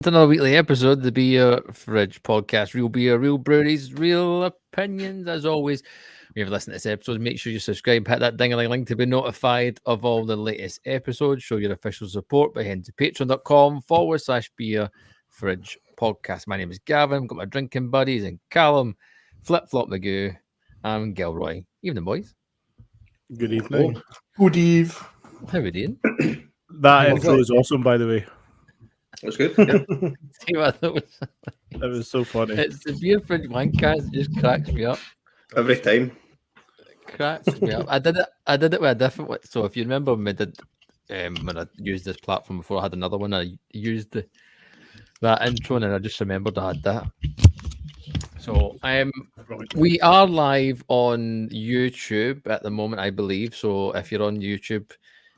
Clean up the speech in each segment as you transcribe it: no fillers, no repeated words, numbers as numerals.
It's another weekly episode of the Beer Fridge podcast. Real beer, real breweries, real opinions. As always, if you've listened to this episode, make sure you subscribe, hit that ding-a-ling to be notified of all the latest episodes. Show your official support by heading to patreon.com/beer fridge podcast. My name is Gavin. I've got my drinking buddies and Callum, Flip Flop Magoo, and Gilroy. Evening, boys. Good evening. Good eve. How are we doing? That intro is awesome, by the way. That's good. See what that was? That was so funny. It's the Beer Fridge Wancast. It just cracks me up. Every time. Cracks me up. I did it with a different one. So if you remember when we did when I used this platform before, I had another one. I used that intro and I just remembered I had that. So we are live on YouTube at the moment, I believe. So if you're on YouTube,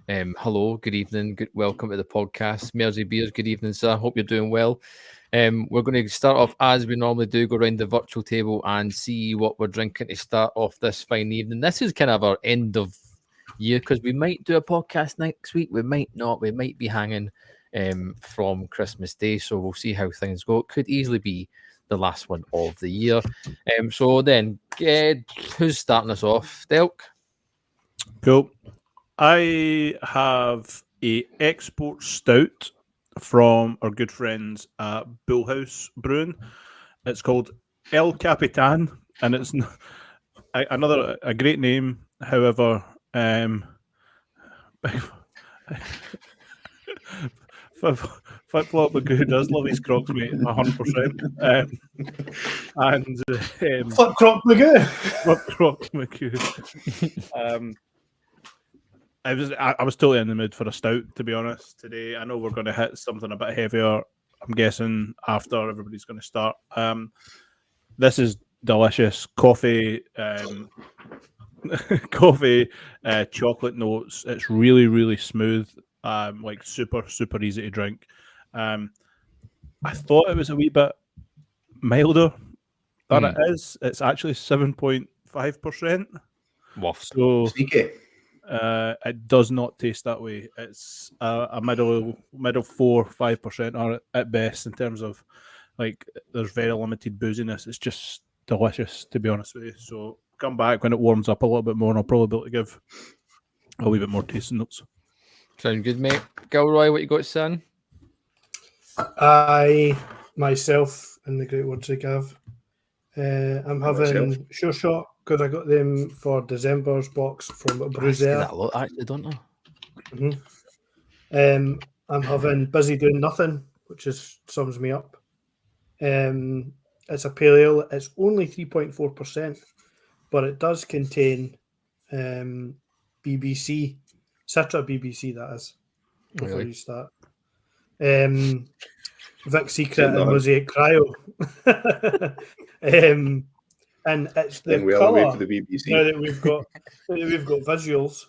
hello, good evening, welcome to the podcast. Mersey Beers, good evening, sir. Hope you're doing well. We're going to start off as we normally do, go around the virtual table and see what we're drinking to start off this fine evening. This is kind of our end of year because we might do a podcast next week. We might not. We might be hanging from Christmas Day. So we'll see how things go. It could easily be the last one of the year. So then, who's starting us off? Delk? Cool. I have a export stout from our good friends at Bullhouse Brewing. It's called El Capitan, and it's a great name. However, Flip Flop Magoo does love his Crocs, mate, 100%. Flip Crop Magoo. Flip Crop Magoo. I was totally in the mood for a stout, to be honest, today. I know we're going to hit something a bit heavier, I'm guessing, after everybody's going to start. This is delicious. Coffee, chocolate notes. It's really, really smooth, like super, super easy to drink. I thought it was a wee bit milder than it is. It's actually 7.5%. Wow. So Sneaky. it does not taste that way. It's a middle 4-5% at best in terms of, like, there's very limited booziness. It's just delicious, to be honest with you. So come back when it warms up a little bit more and I'll probably be able to give a wee bit more tasting notes. Sound good, mate. Gilroy, what you got, son? I, myself, in the great words of Gav, I'm having Sure Shot because I got them for December's box from Bruiser. That a lot, actually, don't I? Mm-hmm. I'm having Busy Doing Nothing, which sums me up. It's a pale ale. It's only 3.4%, but it does contain BBC, Citra BBC, that is, before you start. Vic Secret and Mosaic Cryo. And it's the colour. For the BBC. Now that we've got visuals,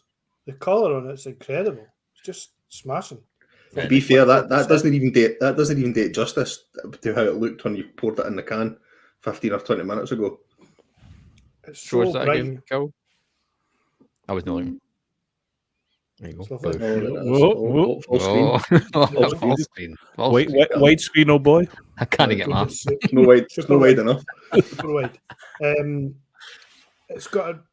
the colour on it's incredible. It's just smashing. To be fair, that doesn't even do justice to how it looked when you poured it in the can 15 or 20 minutes ago. It's so bright. I was not looking. There you go. Wide screen, oh boy. I can't get my no wide enough. Super wide. It's got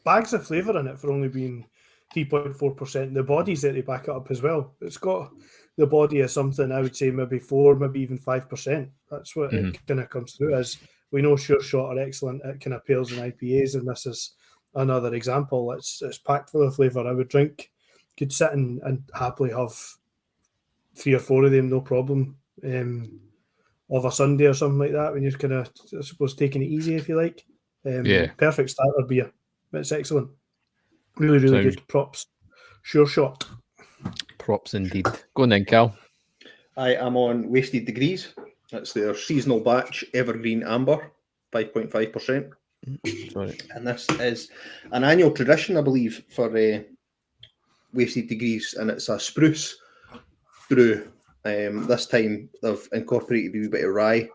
bags of flavour in it for only being 3.4%. The body's there to back it up as well. It's got the body of something, I would say maybe 4, maybe even 5%. That's what it kind of comes through as. We know Sure Shot are excellent at kind of pales and IPAs, and this is another example. It's packed full of flavour. I would could sit and happily have 3 or 4 of them, no problem, of a Sunday or something like that, when you're kind of, I suppose, taking it easy, if you like. Perfect starter beer. It's excellent. Really, really good. Props. Sure Shot. Props indeed. Go on then, Cal. I am on Wasted Degrees. That's their seasonal batch Evergreen Amber, 5.5%. Sorry. And this is an annual tradition, I believe, for Wasted Degrees, and it's a spruce brew. This time they've incorporated a wee bit of rye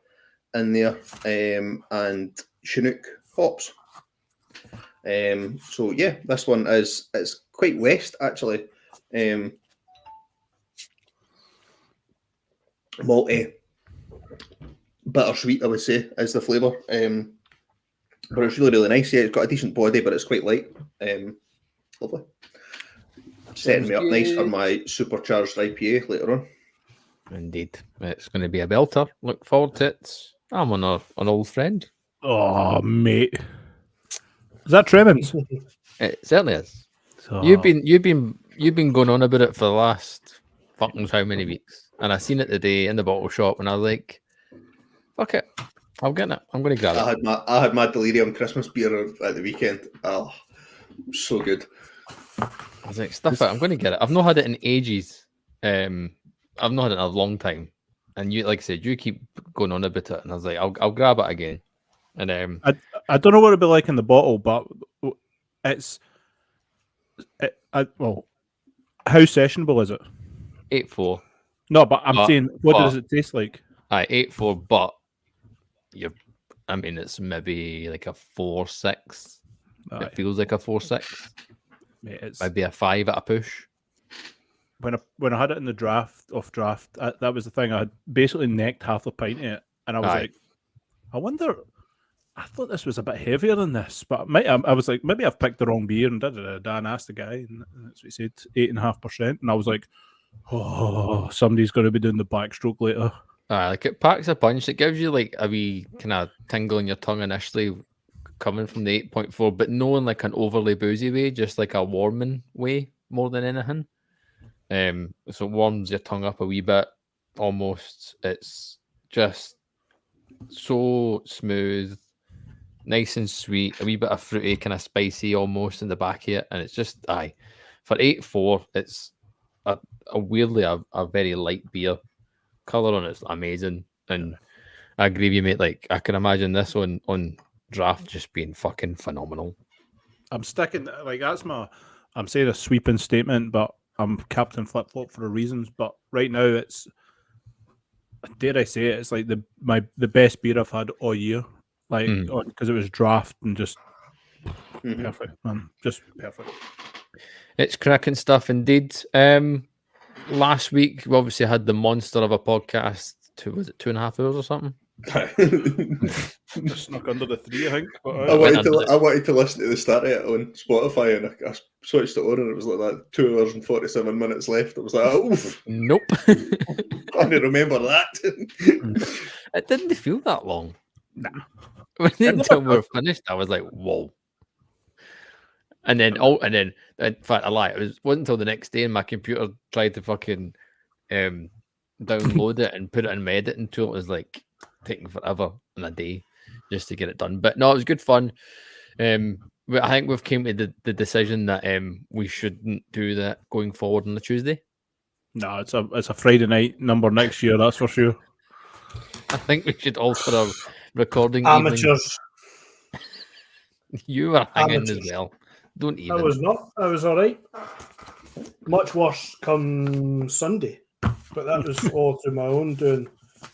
in there and Chinook hops. So yeah, this one it's quite west actually. malty, bittersweet, I would say, is the flavour. But it's really, really nice. Yeah, it's got a decent body, but it's quite light. Lovely. Setting me up nice for my supercharged IPA later on. Indeed. It's going to be a belter. Look forward to it. I'm an old friend. Oh, mate. Is that Tremens? It certainly is. Oh. You've been going on about it for the last fucking how many weeks, and I seen it today in the bottle shop, and I was like, "Fuck it, I'll get it. I'm going to grab it." I had my delirium Christmas beer at the weekend. Oh, so good. I was like, "Stuff it. I'm going to get it. I've not had it in ages. I've not had it in a long time." And you, like I said, you keep going on about it, and I was like, "I'll grab it again." And I don't know what it'd be like in the bottle, but it's well, how sessionable is it? 8.4. No, but I'm saying, what does it taste like? 8.4, but I mean, it's maybe like a 4.6. It feels like a 4.6. Mate, it's maybe a 5 at a push. When I had it in the off draft, that was the thing. I had basically necked half a pint of it, and I was like, I wonder. I thought this was a bit heavier than this, but I was like, maybe I've picked the wrong beer. And Dan asked the guy, and that's what he said, 8.5%. And I was like, oh, somebody's going to be doing the backstroke later. Like it packs a punch. It gives you like a wee kind of tingle in your tongue initially, coming from the 8.4, but no in like an overly boozy way, just like a warming way more than anything. So it warms your tongue up a wee bit. Almost, it's just so smooth. Nice and sweet, a wee bit of fruity, kind of spicy almost in the back here, and it's just for 8.4, it's a weirdly a very light beer. Color on it's amazing, and I agree with you, mate. Like I can imagine this on draft just being fucking phenomenal. I'm sticking like I'm saying a sweeping statement, but I'm Captain Flip Flop for a reasons. But right now, it's dare I say it, it's like the best beer I've had all year. Like, because it was draft and just perfect, man. Just perfect. It's cracking stuff indeed. Last week, we obviously had the monster of a podcast. Was it 2.5 hours or something? Just snuck under the 3, I think. I wanted to listen to the start of it on Spotify, and I switched it on, and it was like that 2 hours and 47 minutes left. I was like, oof. Nope. I didn't remember that. It didn't feel that long. Nah. Until we were finished, I was like, whoa. And then, in fact, I lie. Wasn't until the next day, and my computer tried to fucking download it and put it in my editing tool. It was like taking forever in a day just to get it done. But no, it was good fun. I think we've came to the decision that we shouldn't do that going forward on the Tuesday. No, it's a Friday night number next year, that's for sure. I think we should alter our recording. Amateurs. You were hanging as well. Don't even. I was not. I was all right. Much worse come Sunday, but that was all through my own doing.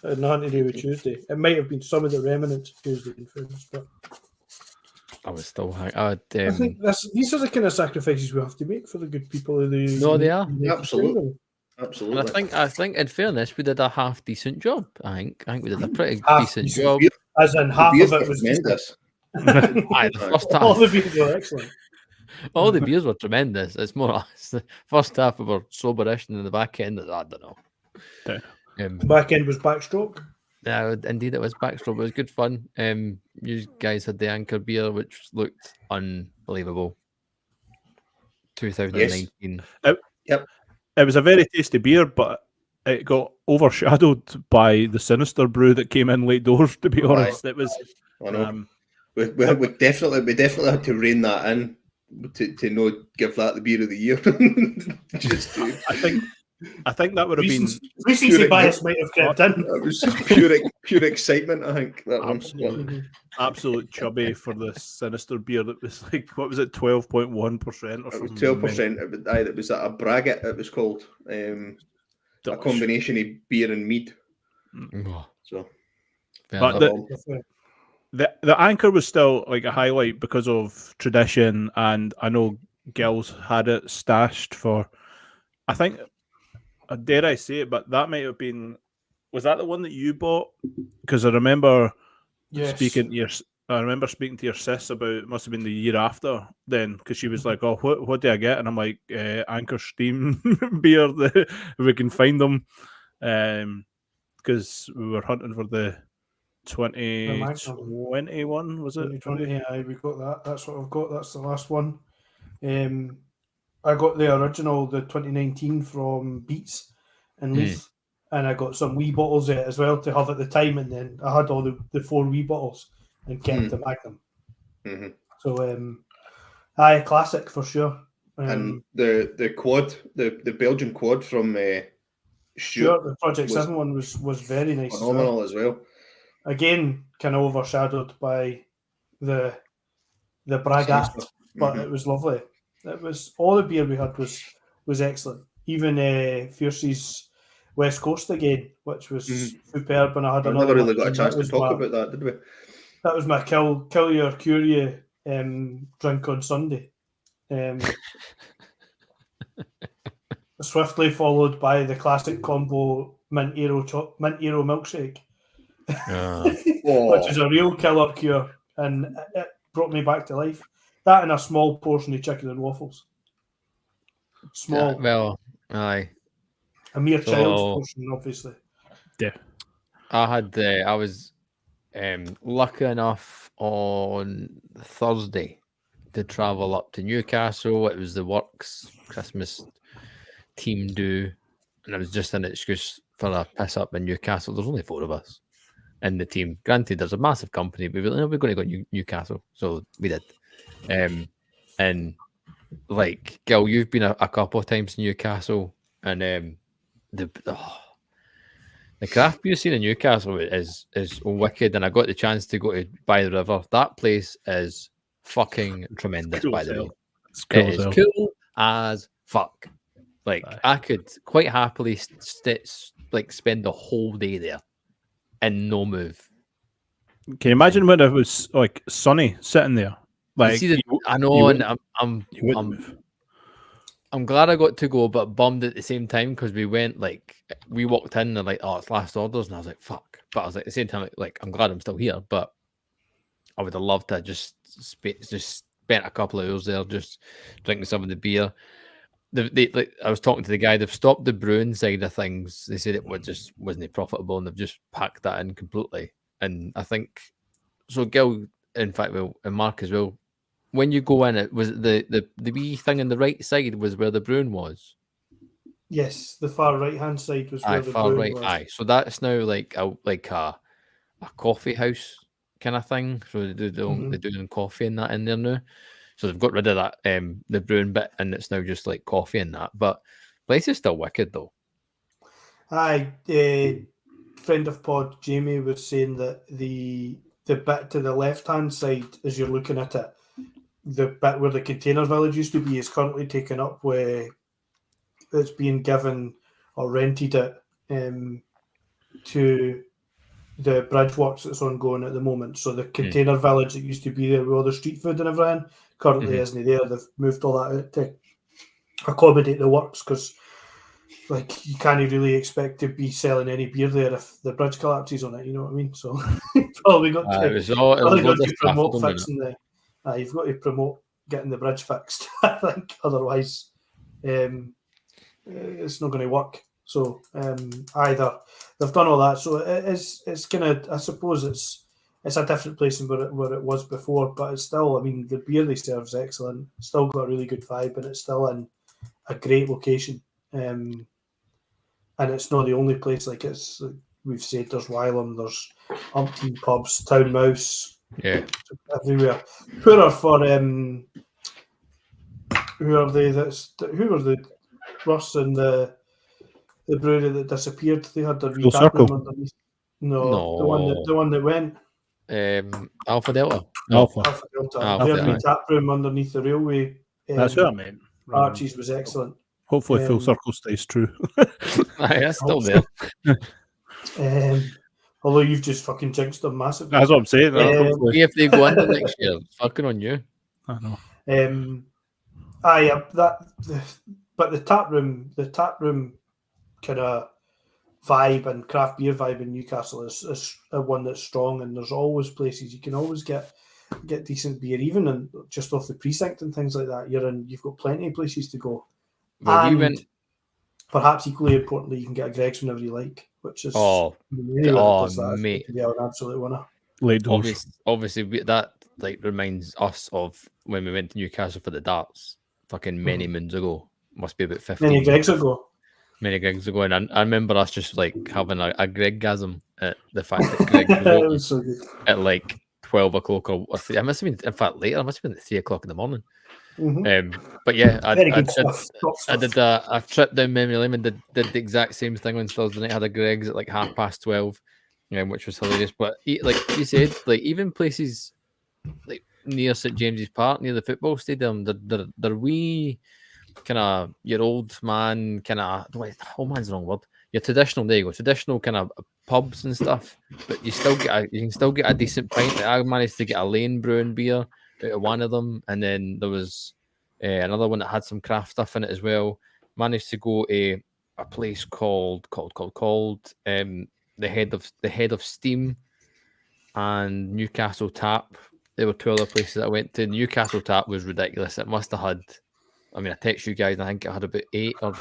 It had nothing to do with Tuesday. It might have been some of the remnants of Tuesday in fairness, but I was still hanging. I think these are the kind of sacrifices we have to make for the good people of the. No, they are. Absolutely. And I think, in fairness, we did a half decent job. I think we did a pretty decent decent job. As in half of it was tremendous. The first half, all the beers were excellent. all the beers were tremendous. It's more or less the first half we were soberish, and in the back end, I don't know. Yeah. Back end was backstroke. Yeah, indeed, it was backstroke. It was good fun. You guys had the Anchor beer, which looked unbelievable. 2019. Yes. Yep. It was a very tasty beer, but it got overshadowed by the Sinister brew that came in late doors. To be honest, it was. I know. We definitely had to rein that in to not give that the beer of the year. Just to, I think that would have been recency bias might have kept in. It was just pure excitement. I think that one. Absolute chubby for the Sinister beer. That was like, what was it, 12.1% or something? It was 12%. It was a braggot. It was called a combination of beer and mead. So, but the Anchor was still like a highlight because of tradition, and I know Gil's had it stashed for. I think, dare I say it, but that might have been was that the one that you bought? Because I remember Yes. speaking to your sis about, it must have been the year after then, because she was like, "Oh, what do I get?" And I'm like, Anchor Steam beer. If we can find them, because we were hunting for the 2021, was it? 2020, aye, we got that. That's what I've got. That's the last one. I got the original, the 2019 from Beats and Leith, and I got some wee bottles of it as well to have at the time, and then I had all the 4 wee bottles and kept the Magnum. Mm-hmm. So, aye, classic for sure. And the quad, the Belgian quad from Sure, the Project 7 one was very nice. Phenomenal as well. Again, kind of overshadowed by the Bragat, but it was lovely. It was all the beer we had was excellent. Even Fierce's West Coast again, which was superb. And I had another. Never really got a chance to talk about that, did we? That was my kill your curie drink on Sunday. Swiftly followed by the classic combo mint hero milkshake, which is a real killer cure, and it brought me back to life. That and a small portion of chicken and waffles. Small. Well, aye. A mere child's portion, obviously. Yeah. I was lucky enough on Thursday to travel up to Newcastle. It was the Works Christmas team do, and it was just an excuse for a piss up in Newcastle. There's only 4 of us in the team. Granted, there's a massive company, but we're going to go Newcastle, so we did. And like, Gil, you've been a couple of times in Newcastle, and the craft beer scene in Newcastle is wicked. And I got the chance to go to By the River. That place is fucking tremendous. Cool, by the way, it is cool as fuck. Like, I could quite happily spend the whole day there and no move. Can you imagine when it was like sunny sitting there? Like, I know, and I'm glad I got to go, but bummed at the same time, because we walked in and oh, it's last orders, and I was like, fuck. But I was like, at the same time, like, I'm glad I'm still here, but I would have loved to just spent a couple of hours there just drinking some of the beer. I was talking to the guy. They've stopped the brewing side of things. They said it wasn't profitable, and they've just packed that in completely. And I think so. Gil, in fact, and Mark as well. When you go in, it was the wee thing on the right side was where the brewing was. Yes, the far right hand side was where the brewing was. Aye, so that's now like a coffee house kind of thing. So they're doing coffee and that in there now. So they've got rid of that the brewing bit, and it's now just like coffee and that. But place is still wicked though. Aye, friend of pod Jamie was saying that the bit to the left hand side, as you're looking at it, the bit where the container village used to be is currently taken up, where it's being given or rented it to the bridge works that's ongoing at the moment. So the container village that used to be there with all the street food and everything currently isn't there. They've moved all that out to accommodate the works, because like, you can't really expect to be selling any beer there if the bridge collapses on it, you know what I mean? So probably got to promote fixing the you've got to promote getting the bridge fixed, I think, otherwise it's not going to work. So either they've done all that, so it's gonna, I suppose it's a different place than where it was before, but it's still, I mean, the beer they serve is excellent, it's still got a really good vibe, and it's still in a great location, and it's not the only place. Like, it's, like we've said, there's Wylam, there's umpteen pubs, Town Mouse, everywhere. Poorer for who are they? Who were the Russ and the brewery that disappeared? They had their wee tap room underneath. No, the one that went. Alpha Delta. Alpha Delta. They had a wee tap room underneath the railway. That's what I meant. Archie's was excellent. Hopefully, full circle stays true. That's still there. Although you've just fucking jinxed them massively. That's what I'm saying. If they go into next year, it's fucking on you. I know. But the tap room kind of vibe and craft beer vibe in Newcastle is one that's strong, and there's always places you can always get decent beer, even and just off the precinct and things like that. You've got plenty of places to go. Well, and we went. perhaps equally importantly, you can get a Greg's whenever you like, which is Oh, anywhere that does that, mate. to be an absolute winner. Late doors. Obviously, that like reminds us of when we went to Newcastle for the darts, fucking many moons ago. Must be about 15. Many Greg's ago. Many Gregs ago, and I remember us just like having a Greggasm at the fact that Greg was It open was so good. at like 12 o'clock or 3. I must have been, in fact, later. I must have been at 3 o'clock in the morning. But yeah, Very good stuff. Top I stuff. did a trip down memory lane and did the exact same thing on Thursday night. I had a Greg's at like 12:30, which was hilarious. But like you said, like even places like near St James's Park, near the football stadium, they're wee kind of your old man kind of old man's the wrong word. Your traditional, there you go, traditional kind of pubs and stuff. But you can still get a decent pint. Like I managed to get a Lane Brewing beer out of one of them, and then there was another one that had some craft stuff in it as well. Managed to go to a place called the Head of Steam and Newcastle Tap. There were two other places that I went to. Newcastle Tap was ridiculous. It must have had, I mean, I text you guys, and I think it had about 8 or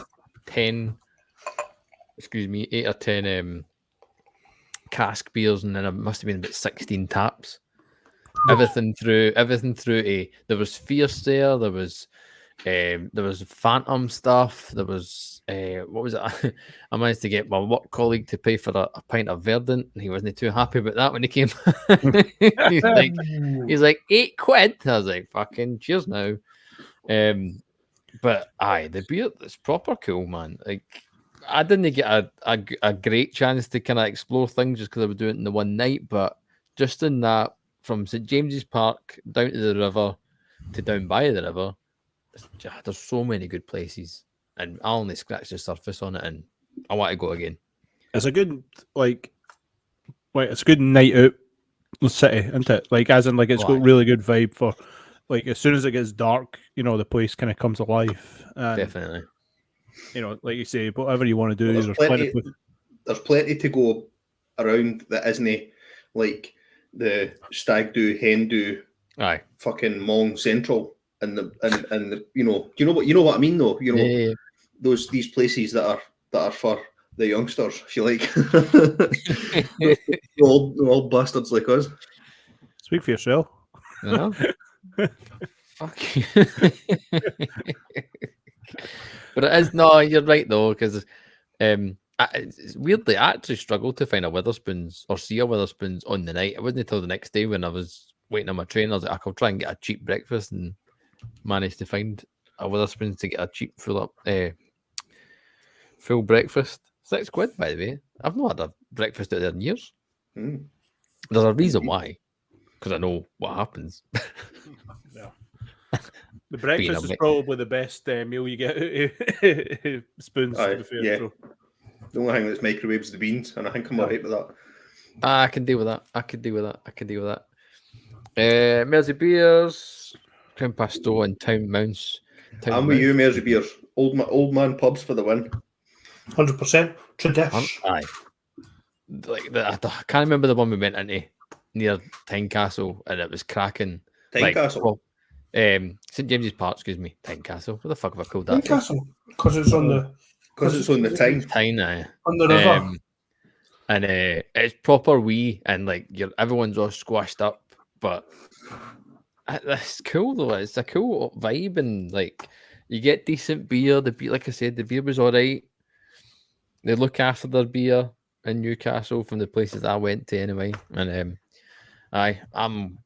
10 cask beers, and then it must have been about 16 taps. Everything through there was Fierce there was Phantom stuff, there was what was it? I managed to get my work colleague to pay for a pint of Verdant, and he wasn't too happy about that when he came. he's like £8. I was like, fucking cheers now. But the beer is proper cool, man. Like I didn't get a great chance to kind of explore things just because I was doing it in the one night, but just in that, from St James's Park down to the river to down by the river, there's so many good places, and I only scratched the surface on it, and I want to go again. It's a good it's a good night out city, isn't it? Like as in it's got really good vibe for like as soon as it gets dark, the place kind of comes alive. And, definitely. Like you say, whatever you want to do, there's plenty to go around that isn't like the stag do, hen do, fucking Mong Central, and the you know what I mean though. These places that are for the youngsters, if you like, old bastards like us. Speak for yourself. Fuck you. But it is you're right though, because it's weirdly I actually struggled to find a Wetherspoons or see a Wetherspoons on the night. It wasn't until the next day when I was waiting on my train. I was like, I'll try and get a cheap breakfast, and managed to find a Wetherspoons to get a cheap full breakfast. £6, by the way. I've not had a breakfast out there in years. There's a reason why, because I know what happens. The breakfast is probably the best meal you get out of Spoons. To be fair, so. The only thing that's microwaves the beans, and I think I'm alright with that. I can deal with that. I could deal with that. Mersey Beers, Crown Pasto, and Town Mounts. I'm with you, Mersey Beers. Old man pubs for the win. 100% tradition. Aye. I can't remember the one we went into near Tynecastle, and it was cracking. Tynecastle? St James's Park, excuse me. Tynecastle. What the fuck have I called that? Tynecastle? Because it's on the... Because it's on the Tyne. On the river. And it's proper wee, and everyone's all squashed up, but it's cool though. It's a cool vibe, and you get decent beer. The beer, like I said, the beer was alright. They look after their beer in Newcastle from the places I went to anyway. And I am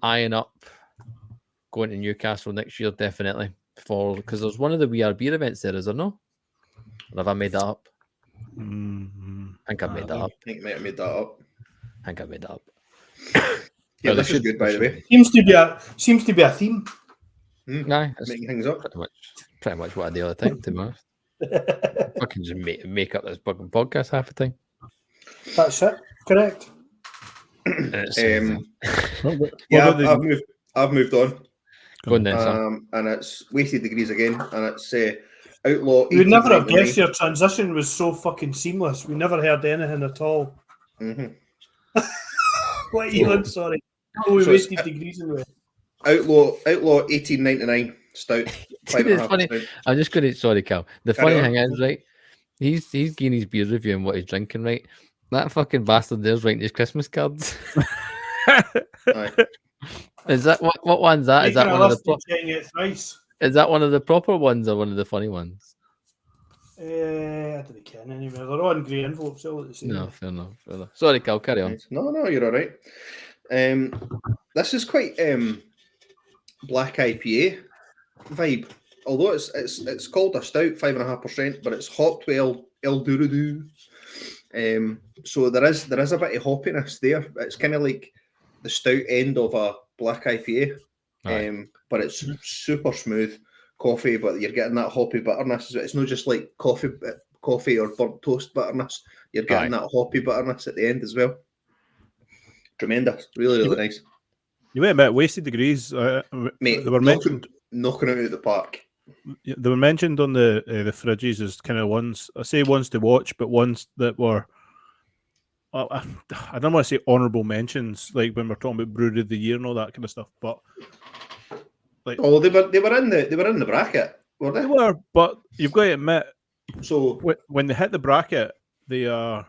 eyeing up going to Newcastle next year, definitely. Because there's one of the We Beer events there, is there no? Or have I made that up? I think I've made that up. I think you might have made that up. I think I made that up. Yeah, this is good, by the way. Seems to be a theme. Nah, making things up. Pretty much what I do all the time, to be honest. I can just make up this fucking podcast half the time. That's it. Correct. I've moved on. Go on then, sir. And it's Wasted Degrees again, and it's Outlaw. We would never have 1899. guessed your transition was so fucking seamless. We never heard anything at all. Mhm. What even? Sorry. Oh, we So it's- wasted degrees in with. Outlaw 1899 stout. It's 5.5%. funny. I'm just going to. Sorry, Cal. The Carry funny on. thing is, right? He's getting his beer review and what he's drinking, right? That fucking bastard there's writing his Christmas cards. Aye. Is that what one's that? Is that Making a one of the list and checking it thrice. is that one of the proper ones or one of the funny ones? I don't care anyway. They're all in grey envelopes. All at the same. No, fair enough. Fair enough. Sorry, Cal. Carry on. No, you're all right. This is quite black IPA vibe. Although it's called a stout, 5.5%, but it's hopped with El Duradu. So there is a bit of hoppiness there. It's kind of like the stout end of a black IPA, but it's super smooth coffee. But you're getting that hoppy bitterness. It's not just like coffee or burnt toast bitterness. You're getting that hoppy bitterness at the end as well. Tremendous, really nice. You wait a minute, wasted degrees. Mate, they were mentioned. Knocking it out of the park. They were mentioned on the fridges as kind of ones. I say ones to watch, but ones that were. I don't want to say honourable mentions, like when we're talking about Brewery of the Year and all that kind of stuff. But like, oh, they were in the bracket, were they? they were, but you've got to admit, so when they hit the bracket, they are.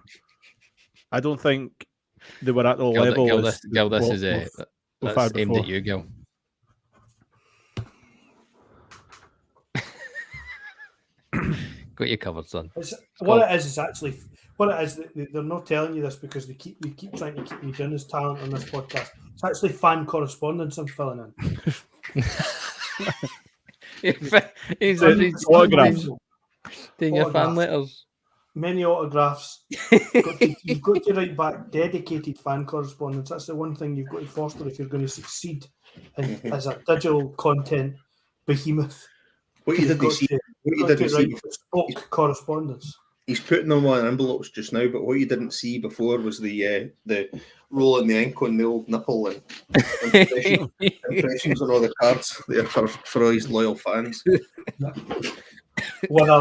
I don't think they were at the level. Gil, this is that's aimed at you, Gil. Got you covered, son. What it is actually what it is. They're not telling you this because we keep trying to keep me down as talent on this podcast. It's actually fan correspondence I'm filling in. He's autographs. doing your fan letters. Many autographs. You've got to write back dedicated fan correspondence. That's the one thing you've got to foster if you're going to succeed as a digital content behemoth. What you didn't see bespoke correspondence. He's putting them on envelopes just now, but what you didn't see before was the rolling the ink on the old nipple and impressions on all the cards there for all his loyal fans. With a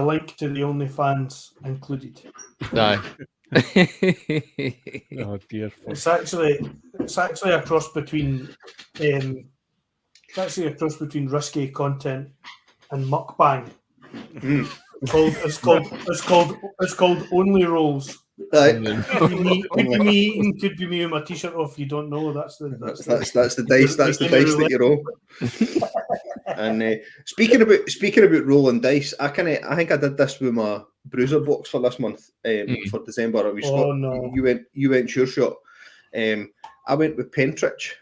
link to the OnlyFans included. No. Oh dear. It's actually a cross between risky content and mukbang. It's called Only Rolls. Could be me eating with my t-shirt off. You don't know. That's the dice. That's the dice that you roll. And speaking about rolling dice, I think I did this with my bruiser box for this month for December. No. You went sure shot. I went with Pentrich.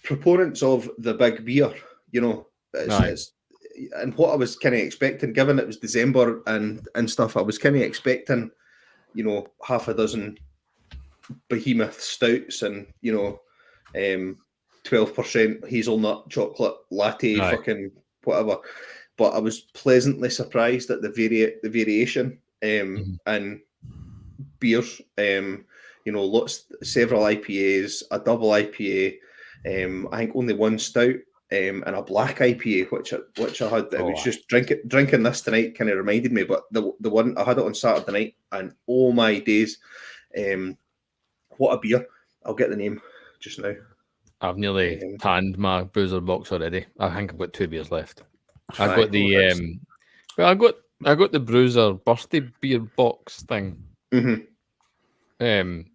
Proponents of the big beer, you know, it's and what I was kind of expecting, given it was December and stuff, I was kind of expecting, you know, half a dozen behemoth stouts and, you know, 12% hazelnut chocolate latte, fucking whatever. But I was pleasantly surprised at the variation and beers. You know, several IPAs, a double IPA. I think only one stout. And a black IPA, which I had. It was just drinking this tonight kind of reminded me. But the one I had it on Saturday night, and oh my days, what a beer! I'll get the name just now. I've nearly panned my bruiser box already. I think I've got 2 beers left. I got the I got the bruiser birthday beer box thing. And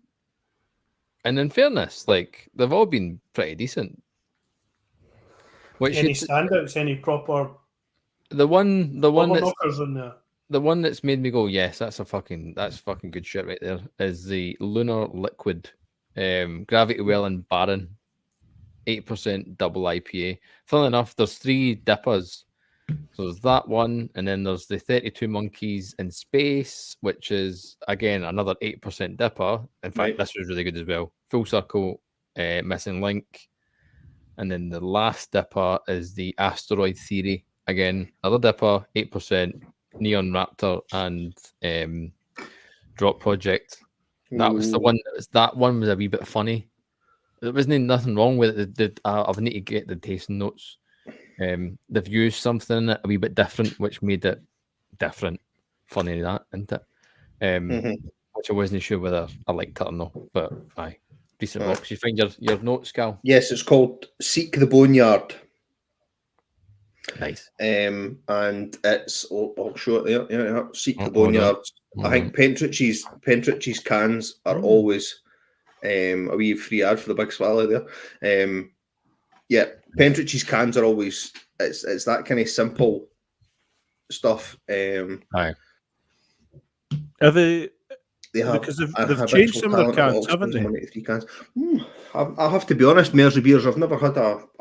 in fairness, like they've all been pretty decent. Any standouts? Any proper? The one that's made me go, yes, that's fucking good shit right there. Is the Lunar Liquid, Gravity Well and Baron, 8% double IPA. Funnily enough, there's 3 dippers. So there's that one, and then there's the 32 Monkeys in Space, which is again another 8% dipper. In fact, this was really good as well. Full Circle, Missing Link. And then the last dipper is the Asteroid Theory. Again, another dipper, 8%, Neon Raptor and Drop Project. That was the one. That one was a wee bit funny. There wasn't nothing wrong with it. I would need to get the tasting notes. they've used something a wee bit different, which made it different. Funny that, isn't it? Which I wasn't sure whether I liked it or not, but aye, decent box. You find your notes, Cal? Yes, it's called Seek the Boneyard. Nice. And it's I'll show it there. Yeah. Seek the Boneyard. I think Pentrich's cans are always a wee free ad for the big swallow there. Yeah, Pentrich's cans are always it's that kind of simple stuff. Aye. They have because they've changed some of their cans, haven't they? 183 cans. I have to be honest, Mersey beers. I've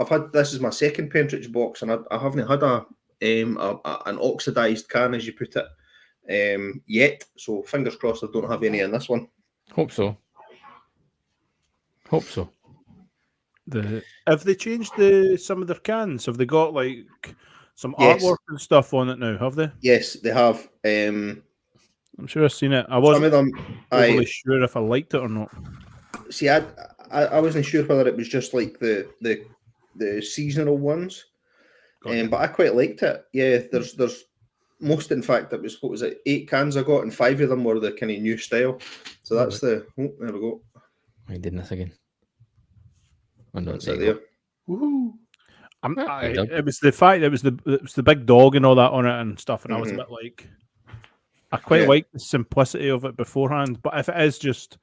had this is my second Pentrich box, and I haven't had an oxidized can, as you put it, yet. So fingers crossed, I don't have any in this one. Hope so. Have they changed some of their cans? Have they got like some Yes. artwork and stuff on it now? Have they? Yes, they have. I'm sure I've seen it. I Some wasn't of them, really sure if I liked it or not. see, I wasn't sure whether it was just like the seasonal ones, but I quite liked it. Yeah, there's most. In fact, it was, what was it? 8 cans I got, and 5 of them were the kind of new style. So that's there we go. I did this again. That's it there. Woohoo! It was the fact it was the big dog and all that on it and stuff, and I was a bit like, I quite like the simplicity of it beforehand. But if it is just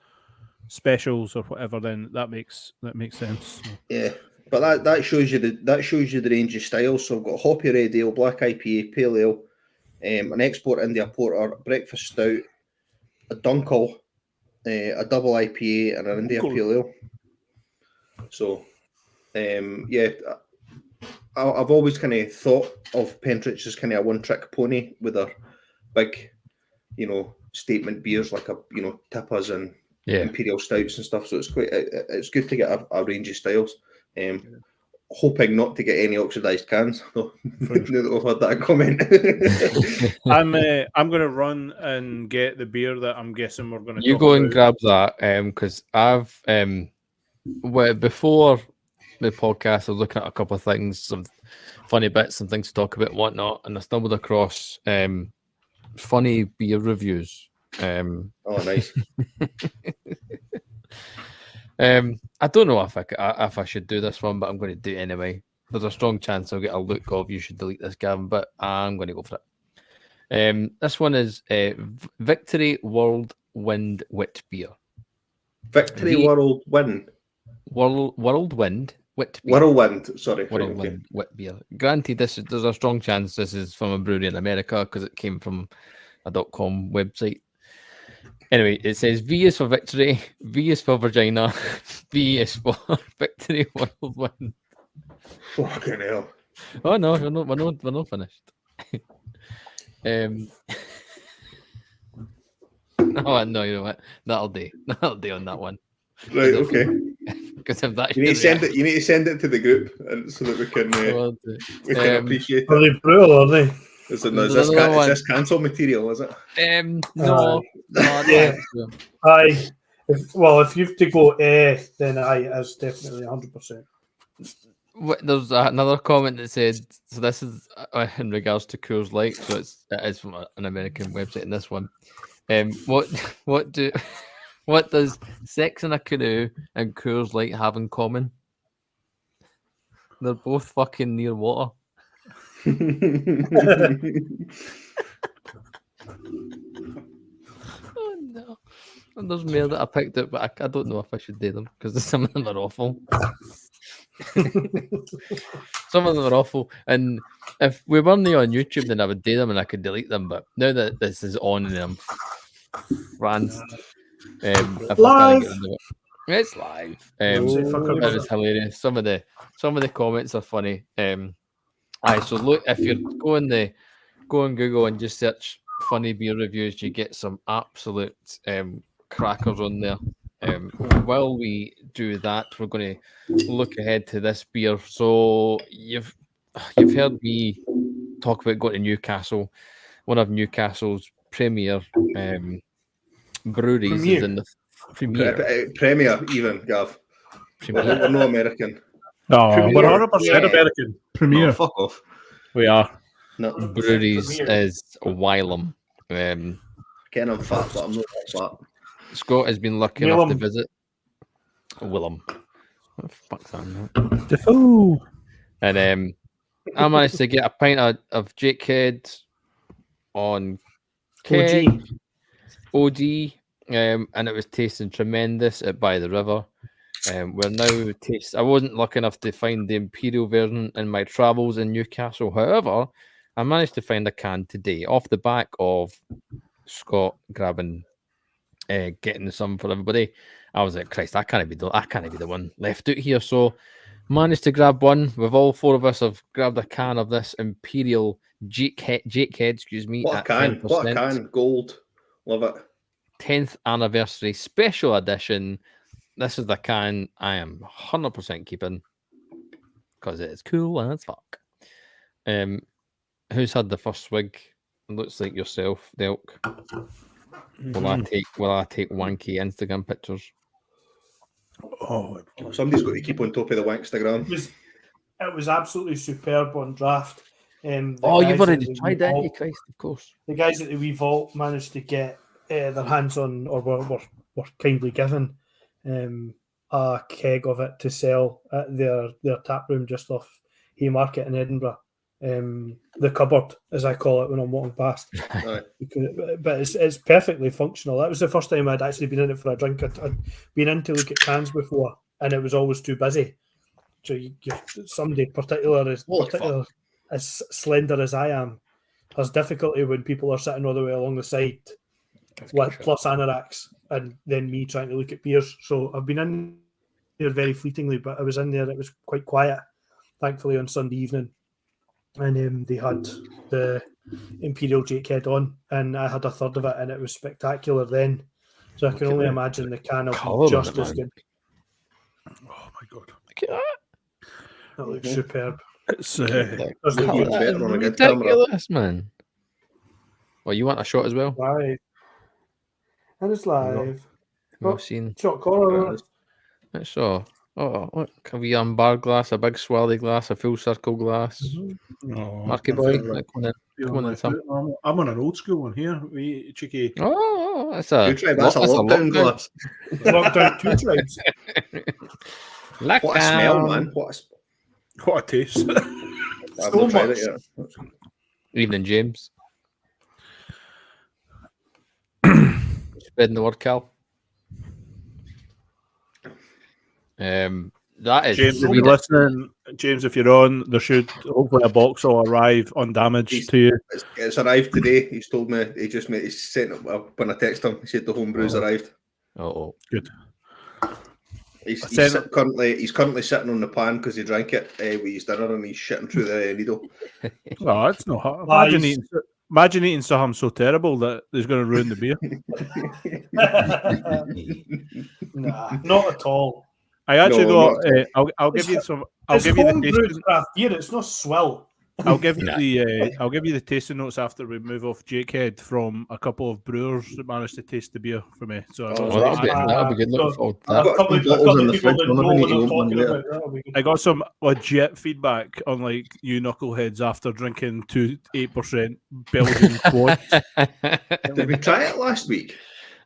specials or whatever, then that makes sense. So. Yeah, but that shows you the range of styles. So I've got hoppy red ale, black IPA, pale ale, an export India porter, breakfast stout, a dunkel, a double IPA, and an India pale ale. So, yeah, I've always kind of thought of Pentrich as kind of a one-trick pony with their big, statement beers like Tippas and Imperial Stouts and stuff. So it's good to get a range of styles. Hoping not to get any oxidized cans. Now that we've had that comment. I'm going to run and get the beer that I'm guessing we're going to. You go and grab that, because I've before the podcast, I was looking at a couple of things, some funny bits and things to talk about, and whatnot, and I stumbled across funny beer reviews. Oh, nice. I don't know if I should do this one, but I'm going to do it anyway. There's a strong chance I'll get a look of you should delete this, Gavin, but I'm going to go for it. This one is Victory Whirlwind Wit Beer. Victory Whirlwind. Whirlwind Wit Beer. Whirlwind, sorry. Whirlwind Wit Beer. Granted, there's a strong chance this is from a brewery in America because it came from a .com website. Anyway, it says V is for victory, V is for vagina, V is for Victory Whirlwind. Fucking hell. Oh no, we're not finished. Oh no, you know what? That'll do on that one. Right, okay. Because if that you need to send it to the group, and so that we can appreciate it. Are they brutal, are they? Is this cancel material? Is it? No. Yeah. Aye. If you have to go then aye, it's definitely 100%. There's another comment that said, so this is in regards to Coors Light, so it is from an American website in this one. What does sex in a canoe and Coors Light have in common? They're both fucking near water. Oh no. And there's more that I picked up, but I don't know if I should do them because some of them are awful. Some of them are awful, and if we weren't on YouTube, then I would do them and I could delete them. But now that this is on and I'm ranced, live. It's live. It was hilarious. Some of the comments are funny. So look, if you're go on Google and just search funny beer reviews, you get some absolute crackers on there. While we do that, we're going to look ahead to this beer. So you've heard me talk about going to Newcastle. One of Newcastle's premier breweries is in the Premier. Premier even, Gav. We're no American. Oh, we're Premier, 100% yeah. American. No, Premier. fuck off. We are. No, Breweries Premier. is Wylam. Ken, I'm fat, but I'm not that fat. Scott has been lucky enough to Willem. visit Willem. What the fuck's that? Man? Defoe. And I managed to get a pint of Jakehead on keg, OG, and it was tasting tremendous at By the River. We're now I wasn't lucky enough to find the Imperial version in my travels in Newcastle. However, I managed to find a can today off the back of Scott getting some for everybody. I was like, Christ, I can't be the one left out here. So managed to grab one. With all four of us have grabbed a can of this Imperial Jakehead, excuse me. What a at can. 10%. What a can. Gold. Love it. 10th anniversary special edition. This is the can I am 100% keeping because it is cool as fuck. Who's had the first swig? It looks like yourself, Delk. Will I take wanky Instagram pictures? Oh, Somebody's got to keep on top of the Wankstagram. It was absolutely superb on draft. You've already tried that, you Christ, of course. The guys at the Wee Vault managed to get their hands on, or were kindly given, a keg of it to sell at their tap room just off Haymarket in Edinburgh. The cupboard, as I call it when I'm walking past. But it's perfectly functional. That was the first time I'd actually been in it for a drink. I'd been in to look at cans before, and it was always too busy. So somebody particular as slender as I am has difficulty when people are sitting all the way along the side plus anoraks, and then me trying to look at beers. So I've been in there very fleetingly, but I was in there. It was quite quiet, thankfully, on Sunday evening. And they had the Imperial Jakehead on, and I had a third of it, and it was spectacular then. So I can only imagine the can will be just as good. Oh my god! Look at that. That looks superb. It's ridiculous, man. Well, you want a shot as well? Live. And it's live. We've seen. Shot corner. Let's saw. Oh, look, a wee bar glass, a big swirly glass, a full circle glass. Marky boy, come on in, some. I'm on an old school one here. We cheeky. Oh, that's a lockdown glass. Lockdown 2 times. What a smell, man! What a taste! I've not tried it yet. Evening, James. Spreading the word, Cal. That is James, if you're listening, James, if you're on, there should hopefully a box will arrive undamaged to you. It's arrived today. He's told me he sent it up when I texted him. He said the homebrew's arrived. Oh, good. He's currently sitting on the pan because he drank it with his dinner and he's shitting through the needle. Oh, it's not hard. Imagine eating something so terrible that it's going to ruin the beer. Nah, not at all. I actually I'll give you some. I'll give you the craft beer. It's not swill. I'll give you the tasting notes after we move off Jakehead from a couple of brewers that managed to taste the beer for me. So that'll be good. Looking forward to that. I got some legit feedback on like you knuckleheads after drinking 2 8% Belgian quads. Did we try it last week?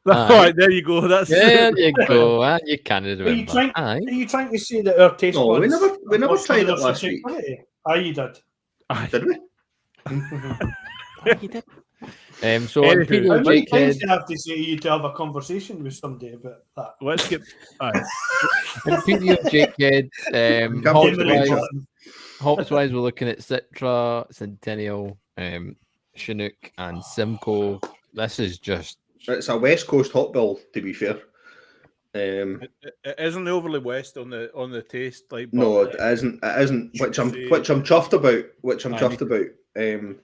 Right, there you go. There you go. You can't remember. Are you trying to say that our taste buds? We never tried it last week. You did. Did we? You did. So Imperial Jakehead, you have to say you to have a conversation with somebody about that. Let's get Imperial Jakehead. Hops-wise, we're looking at Citra, Centennial, Chinook, and Simcoe. This is just. It's a West Coast hop bill, to be fair. It isn't overly west on the taste, like. No, it isn't. It isn't. Which I'm chuffed about.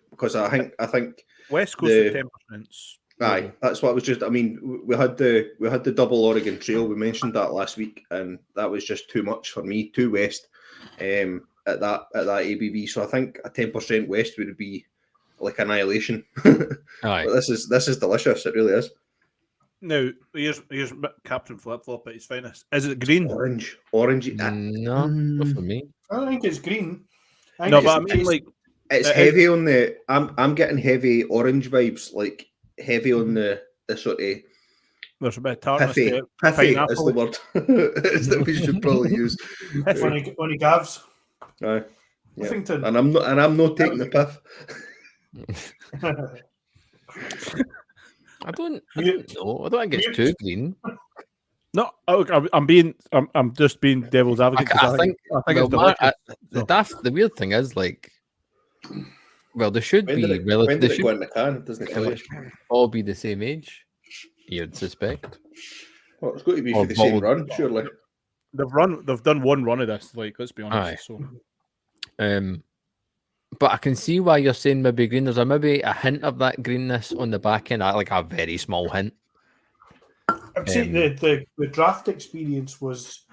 Because I think West Coast is 10%. Aye, that's what I was just. I mean, we had the double Oregon Trail. We mentioned that last week, and that was just too much for me. Too west, at that ABV. So I think a 10% west would be like annihilation. Aye. But this is delicious. It really is. Now, here's Captain Flip Flop at his finest. Is it green? Orangey. No, not for me. I don't think it's green. I No, think but I it's mean, like, It's it heavy on the. I'm getting heavy orange vibes, like heavy on the sort of there's a bit of tartness pithy. to it. Pithy is Pineapple. the word is that we should probably use. when he gavs. Aye. Yeah. Huffington. And I'm not taking the piff. I don't know. I don't think it's too green. No, I'm just being devil's advocate. I think it's delicious. The weird thing is, like, well, they should When be did it relative. go in the can? It doesn't tell you. All be the same age, you'd suspect. Well, it's got to be Or for the same bottled. run, surely. They've done one run of this. Like, let's be honest. Aye. So, But I can see why you're saying maybe green. There's maybe a hint of that greenness on the back end, like a very small hint. I'd say the draft experience was.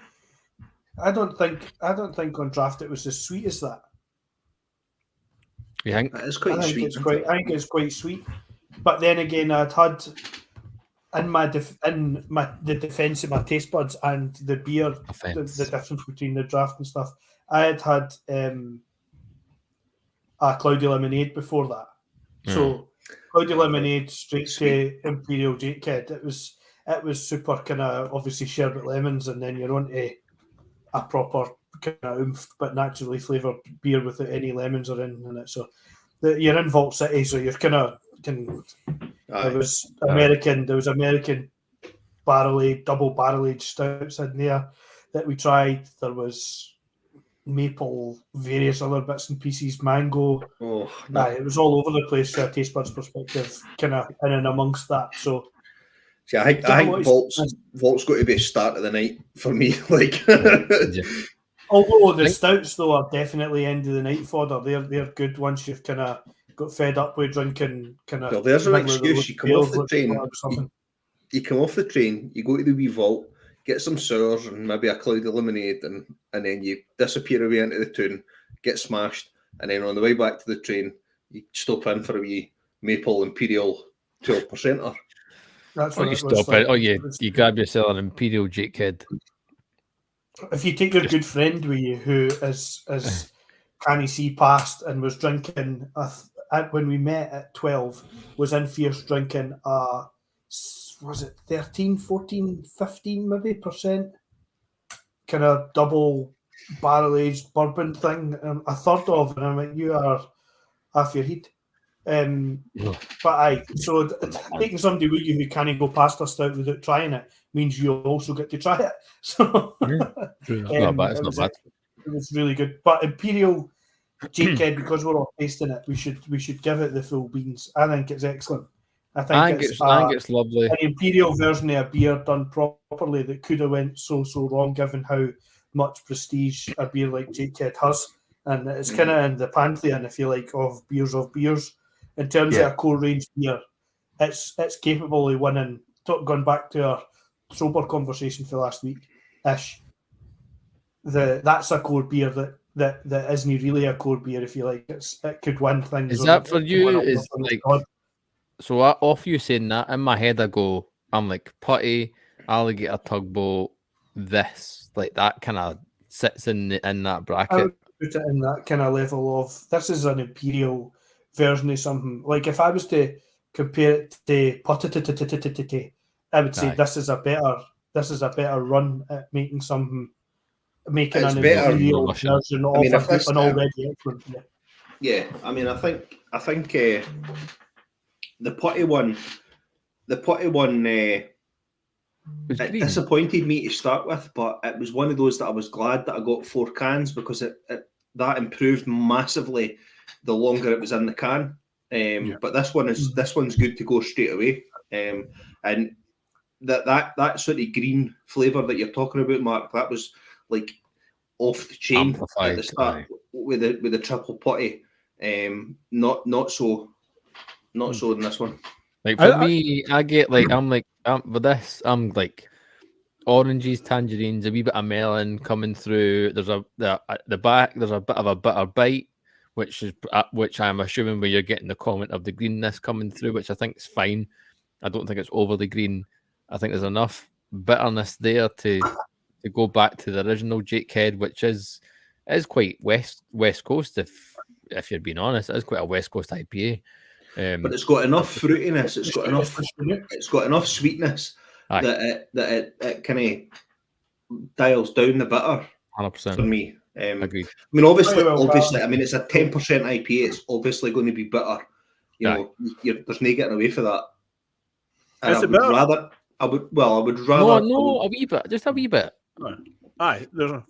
I don't think on draft it was as sweet as that. You think? That is quite sweet. I think it's quite sweet. But then again, I'd had in the defence of my taste buds and the beer, the difference between the draft and stuff. I had a cloudy lemonade before that. So cloudy lemonade straight to Imperial Jakehead. It was super kind of obviously sherbet lemons, and then you're onto a proper kind of oomph but naturally flavoured beer without any lemons or anything in it. So you're in Vault City, so you're there was American double barrel aged stouts in there that we tried. There was maple, various other bits and pieces, mango. Oh, no. It was all over the place from a taste buds perspective, kind of in and amongst that. So, see, I think Vault's got to be a start of the night for me. Like, although the stouts though are definitely end of the night fodder. They're good once you've kind of got fed up with drinking. Kind of. Well, there's an excuse. You come off the train. You come off the train. You go to the wee Vault, get some sours and maybe a cloudy lemonade, and then you disappear away into the town, get smashed, and then on the way back to the train, you stop in for a wee maple imperial 12%er. That's what you stop it. Oh, you grab yourself an Imperial Jakehead. If you take your good friend with you, who is can't see past and was drinking when we met at 12, was in Fierce drinking was it 13, 14, 15 maybe % kind of double barrel aged bourbon thing, a third of, and I'm like, you are half your heat. But so taking somebody with you who can't go past a stout without trying it means you also get to try it. So it's not bad. It was really good. But Imperial Jakehead, because we're all tasting it, we should give it the full beans. I think it's excellent. I think it's lovely. An Imperial version of a beer done properly that could have went so wrong, given how much prestige a beer like Jakehead has, and it's kind of in the pantheon, if you like, of beers. In terms of a core range beer, it's capable of winning. Going back to our sober conversation for last week, ish. That's a core beer that isn't really a core beer, if you like. It could win things. Is that for you? Is like. So off you saying that, in my head I'm like putty, alligator tugboat, this, like that kind of sits in that bracket. I would put it in that kind of level of, this is an Imperial version of something. Like if I was to compare it to putty, I would say this is a better run at making an Imperial version of an already excellent beer. Yeah, I mean, I think the putty one it disappointed me to start with, but it was one of those that I was glad that I got 4 cans, because that improved massively the longer it was in the can. But this one's good to go straight away. And that sort of green flavour that you're talking about, Mark, that was like off the chain amplified at the start with the triple putty. Not so in this one. Like for me, I get like with this, I'm like oranges, tangerines, a wee bit of melon coming through. There's the back. There's a bit of a bitter bite, which I'm assuming where you're getting the comment of the greenness coming through, which I think is fine. I don't think it's overly green. I think there's enough bitterness there to go back to the original Jakehead, which is quite West Coast. If you're being honest, it is quite a West Coast IPA. But it's got enough fruitiness. It's got enough sweetness that it kind of dials down the bitter. 100% for me. agreed. I mean, obviously, I mean, it's a 10% IPA. It's obviously going to be bitter. You know, there's no getting away for that. And I would rather. No, a wee bit, just a wee bit. Aye, there's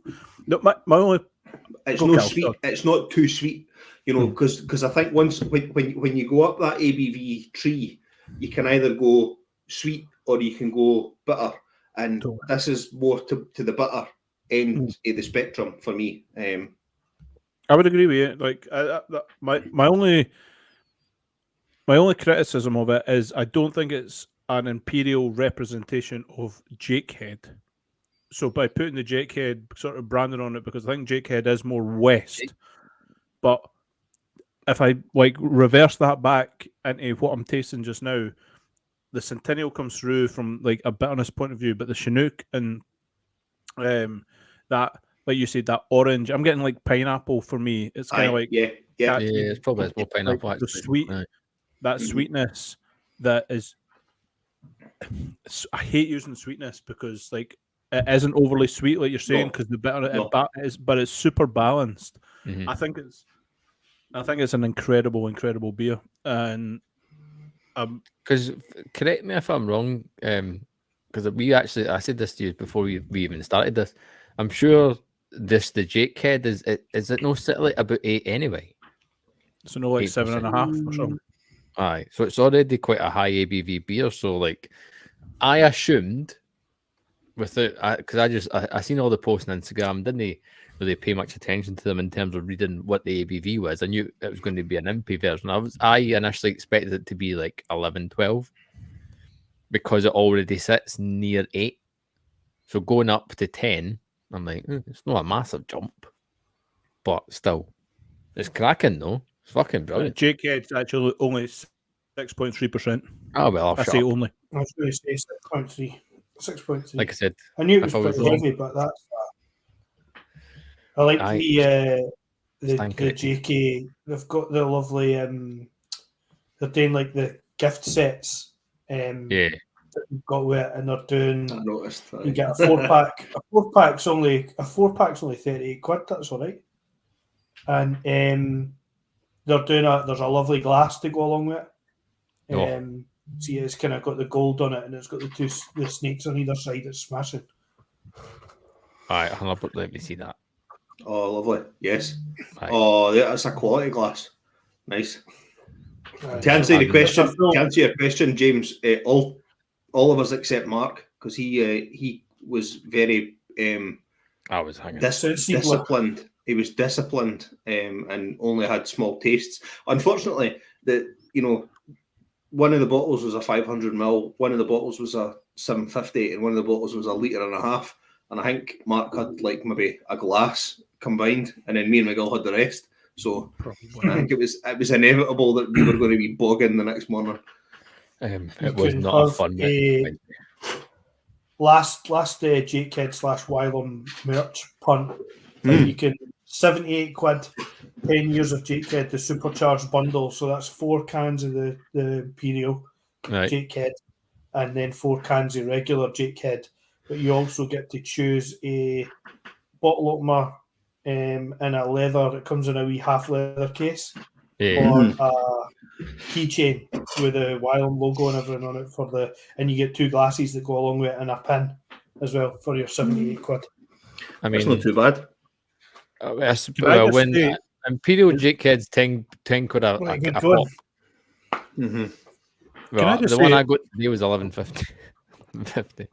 my only. It's no sweet. It's not too sweet. You know, because I think when you go up that ABV tree, you can either go sweet or you can go bitter, and this is more to the bitter end of the spectrum for me. I would agree with you. Like my only criticism of it is I don't think it's an imperial representation of Jakehead. So by putting the Jakehead sort of branding on it, because I think Jakehead is more West, but if I like reverse that back into what I'm tasting just now, the Centennial comes through from like a bitterness point of view, but the Chinook and that, like you said, that orange, I'm getting like pineapple for me. It's kind of like it's probably more pineapple. Like the sweet, that sweetness that is. I hate using sweetness because like it isn't overly sweet, like you're saying, because the bitter but it's super balanced. Mm-hmm. I think it's an incredible beer, and because correct me if I'm wrong, because I said this to you before we even started this. I'm sure the Jakehead is it no sit like about 8 anyway? So no, like 7.5 or something. Aye, so it's already quite a high ABV beer. So like, I assumed because I seen all the posts on Instagram, didn't really pay much attention to them in terms of reading what the ABV was. I knew it was going to be an impy version. I initially expected it to be like 11, 12 because it already sits near 8. So going up to 10, I'm like, it's not a massive jump, but still, it's cracking though. It's fucking brilliant. Jakehead's actually only 6.3%. Oh well, I say only. I was going to say 6.3. 6.3. Like I said, I knew it was pretty heavy, but that's. I like the JK. They've got the lovely. They're doing like the gift sets. That you've got with it, and they're doing. I noticed. You get a 4-pack. A 4-pack's only £38. That's all right. And they're doing there's a lovely glass to go along with it. See, it's kind of got the gold on it, and it's got the snakes on either side. It's smashing. All right, let me see that. Oh, lovely. Yes. Aye. Oh, yeah, that's a quality glass. Nice. To answer your question, James, all of us except Mark, because he was very I was hanging disciplined. He was disciplined and only had small tastes. Unfortunately, one of the bottles was a 500ml, one of the bottles was a 750, and one of the bottles was a litre and a half. And I think Mark had like maybe a glass combined, and then me and Miguel had the rest. So I think it was inevitable that we were going to be bogging the next morning. It was not a fun bit. Last Jakehead / Wylam merch punt. You can £78, 10 years of Jakehead, the supercharged bundle. So that's 4 cans of the Imperial Jakehead, and then 4 cans of regular Jakehead. But you also get to choose a bottle opener in a leather. It comes in a wee half leather case, or a keychain with the Wylam logo and everything on it and you get 2 glasses that go along with it and a pin as well for your £78. I mean, it's not too bad. When Imperial Jakehead's 10 quid a pop. Mm-hmm. Well, the one I got today was 11.50. 50.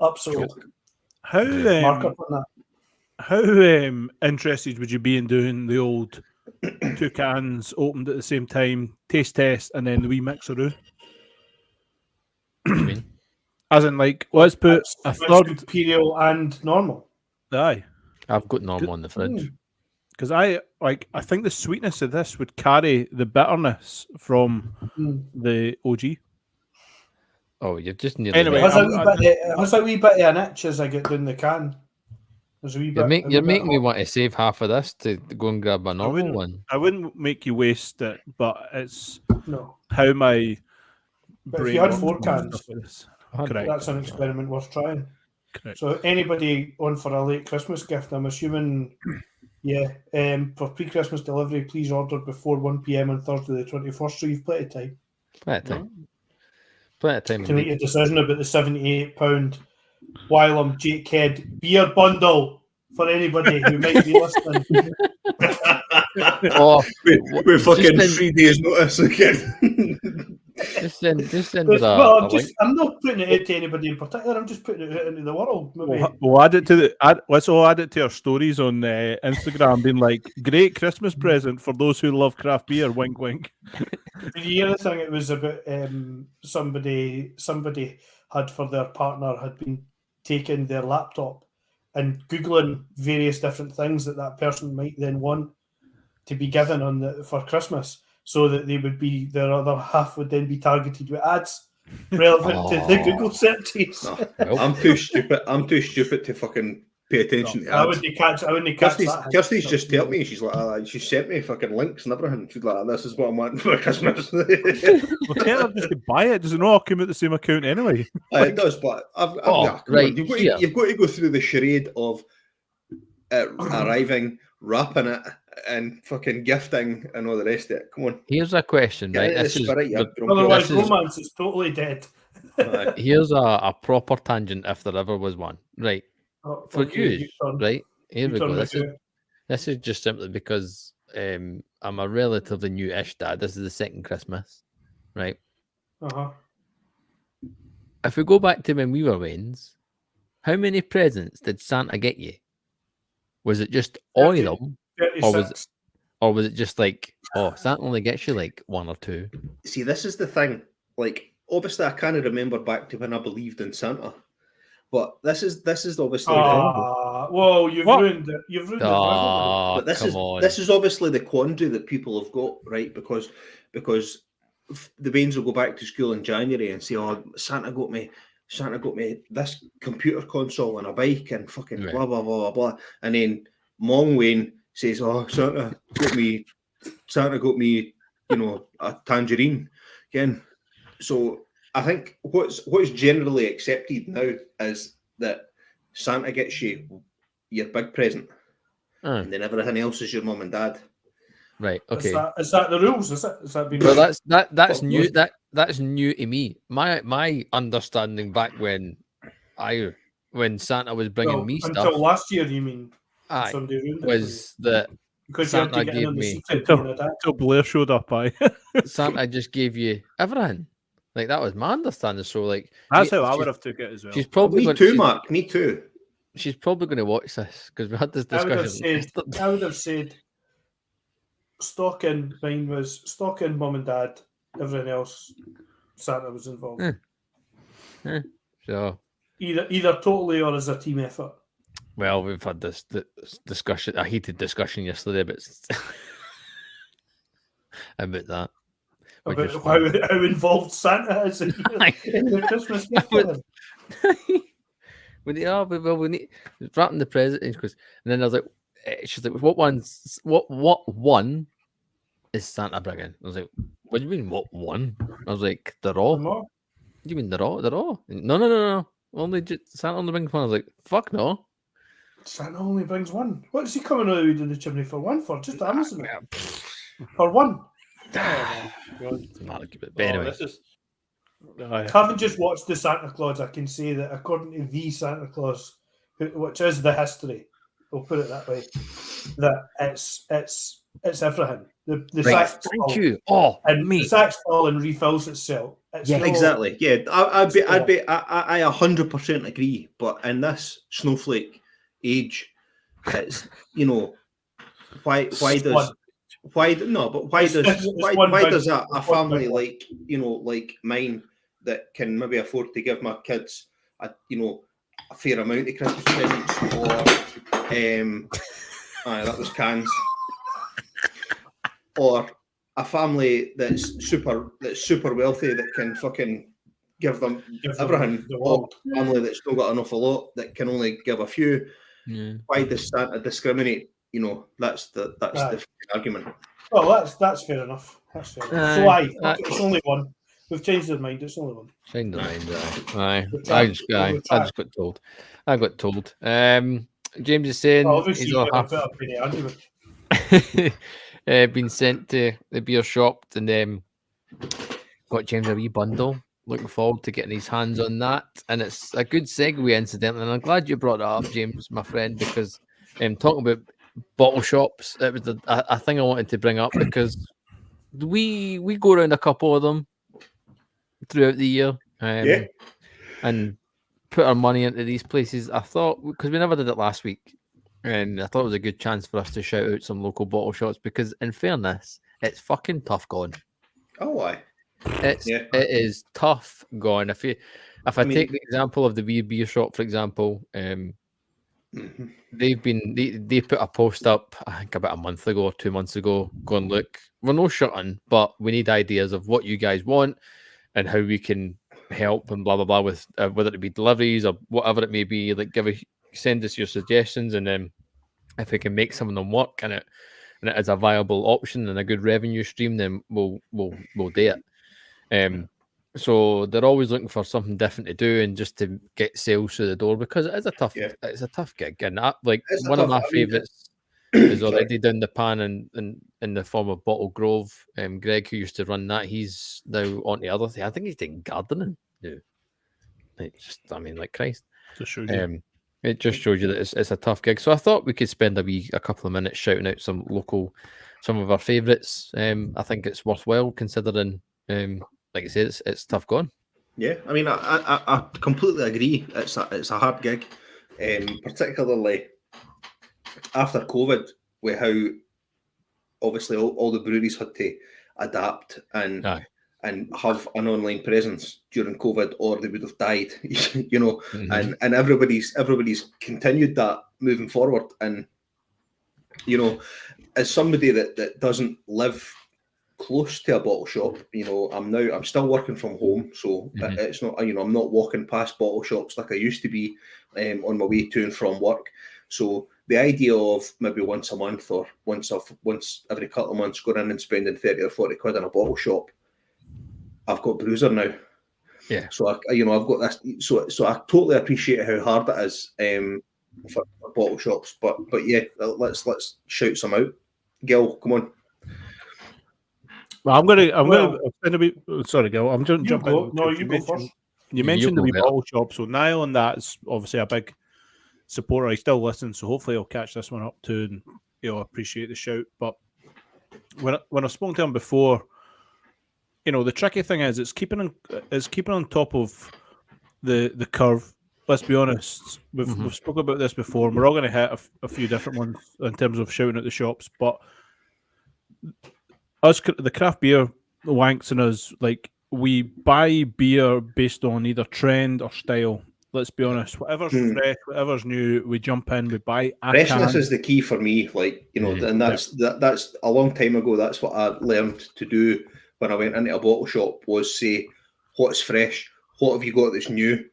Upsold. How interested would you be in doing the old 2 cans opened at the same time, taste test, and then the wee mixeroo? What do you mean? As in, like, let's put a third Imperial and normal. Aye, I've got normal on the fridge. Because I think the sweetness of this would carry the bitterness from the OG. Oh, you've just nearly. Anyway, It has a wee bit of an itch as I get down the can. There's a wee bit. You're making me want to save half of this to go and grab a normal wouldn't- one. I wouldn't make you waste it, but it's No. how my But if brain you had works 4 with cans, stuff like this. I had Correct. that's an experiment worth trying. Correct. So anybody on for a late Christmas gift, I'm assuming, for pre-Christmas delivery, please order before 1 p.m. on Thursday the 21st, so you've plenty of time. Plenty of time. Plenty of time. To make your decision about the £78 Wylam Jakehead beer bundle for anybody who might be listening. Oh, With fucking just 3 days notice again. just send Well, a link. I'm not putting it out to anybody in particular. I'm just putting it out into the world. Maybe. We'll add it to let's all add it to our stories on Instagram, being like, great Christmas present for those who love craft beer. Wink, wink. Did you hear the thing? It was about somebody had for their partner had been taking their laptop and Googling various different things that person might then want to be given for Christmas, so that their other half would then be targeted with ads relevant to the Google searches. No, I'm too stupid. I'm too stupid to fucking pay attention to I ads. wouldn't catch that. Kirsty's just told me, she's like, she sent me fucking links and everything. She's like, this is what I'm wanting for Christmas. Well, tell her just to buy it. Does it not come out the same account anyway? It does, but right, you've got to go through the charade of arriving, wrapping it, and fucking gifting and all the rest of it. Come on. Here's a question, right? Otherwise, romance is totally dead. Here's a proper tangent, if there ever was one. Right. For you, right? Here we go. This is just simply because I'm a relatively new-ish dad. This is the second Christmas, right? If we go back to when we were weans, how many presents did Santa get you? Was it just all of them, or was it just like, oh, Santa only gets you like 1 or 2? See, this is the thing. Like, obviously, I can't remember back to when I believed in Santa. But this is obviously. Whoa! You've ruined it. You've ruined it. But this is obviously the quandary that people have got, right? Because the Baines will go back to school in January and say, "Oh, Santa got me this computer console and a bike and fucking blah blah blah blah blah." And then Mong Wayne says, "Oh, Santa got me, you know, a tangerine again." So I think what's generally accepted now is that Santa gets you your big present, and then everything else is your mum and dad. Right. Okay. Is that the rules? Is that been? Well, that's new. That's new to me. My understanding back when Santa was bringing me stuff until last year, you mean? Was that because Santa gave me until Blair showed up. Santa just gave you everything. Like, that was my understanding. So, like, that's how I would have took it as well. She's probably Mark. Me too. She's probably going to watch this because we had this discussion. I would have said stocking. Mine was stocking, mum and dad. Everything else, Santa was involved. So either totally or as a team effort. Well, we've had this discussion, a heated discussion yesterday about that. About how involved Santa is in the Christmas gift. We need wrapping the present. And then I was like, she's like, what one is Santa bringing? I was like, what do you mean, what one? I was like, they're all. What do you mean, they're all? They're all? No. Santa only brings one. I was like, fuck no. Santa only brings one. What's he coming out of the chimney for one for? Just Amazon for one. Anyway. Having just watched the Santa Claus, I can say that according to the Santa Claus, which is the history, we'll put it that way, that it's everything. The sacks thank you. Oh, and me. The sacks fall and refills itself. Exactly. Yeah, I 100% agree. But in this snowflake age, it's why does a family like mine that can maybe afford to give my kids a fair amount of Christmas presents, or that was cans, or a family that's super wealthy that can fucking give them Give them everything, the or world. a family that's still got an awful lot that can only give a few. Yeah. Why does Santa discriminate? That's the Aye. argument. Well, that's fair enough. That's fair enough. So fuck it, it's only one. We've changed our mind. It's only one. Changed the mind. Aye. We're I trapped. just got told. I got told. James is saying Well, obviously, he's you all can half put up any argument. been sent to the beer shop and got James a wee bundle. Looking forward to getting his hands on that, and it's a good segue, incidentally. And I'm glad you brought that up, James, my friend, because talking about bottle shops, it was a thing I wanted to bring up because we go around a couple of them throughout the year, and put our money into these places. I thought, because we never did it last week, and I thought it was a good chance for us to shout out some local bottle shops because, in fairness, it's fucking tough going. Oh, why? It is tough going. If I take the example of the wee beer shop, for example, they put a post up, I think about a month ago or 2 months ago, going, look, we're no shutting, but we need ideas of what you guys want and how we can help and blah blah blah with whether it be deliveries or whatever it may be. Like, send us your suggestions, and then if we can make some of them work and it is a viable option and a good revenue stream, then we'll do it. So they're always looking for something different to do and just to get sales through the door because it is a tough it's a tough gig. And one of my favourites is already down the pan in the form of Bottle Grove. Greg, who used to run that, he's now on the other thing. I think he's doing gardening now. Like Christ. It just shows you that it's a tough gig. So I thought we could spend a couple of minutes shouting out some of our favourites. I think it's worthwhile considering, like I said, it's tough going. Yeah, I mean, I completely agree. It's a hard gig, particularly after COVID, with how obviously all the breweries had to adapt and have an online presence during COVID, or they would have died. And everybody's continued that moving forward. And as somebody that doesn't live close to a bottle shop, I'm still working from home, so it's not, I'm not walking past bottle shops like I used to be on my way to and from work. So the idea of maybe once a month or once every couple of months going in and spending 30 or 40 quid in a bottle shop, I've got Bruiser now. Yeah. So I've got this. So I totally appreciate how hard it is for bottle shops. But yeah, let's shout some out. Gil, come on. Well, I'm gonna be sorry, Gil. I'm just jumping. No, you go first. You mentioned the wee bottle shop, so Niall on that is obviously a big supporter. I still listen, so hopefully I'll catch this one up too, and appreciate the shout. But when I've spoken to him before, the tricky thing is it's keeping on top of the curve. Let's be honest. We've spoken about this before, and we're all going to hit a few different ones in terms of shouting at the shops. But us, the craft beer wanks in us, like, we buy beer based on either trend or style. Let's be honest. Whatever's fresh, whatever's new, we jump in, we buy. Freshness is the key for me. And that's a long time ago. That's what I learned to do when I went into a bottle shop, was say, what's fresh? What have you got that's new?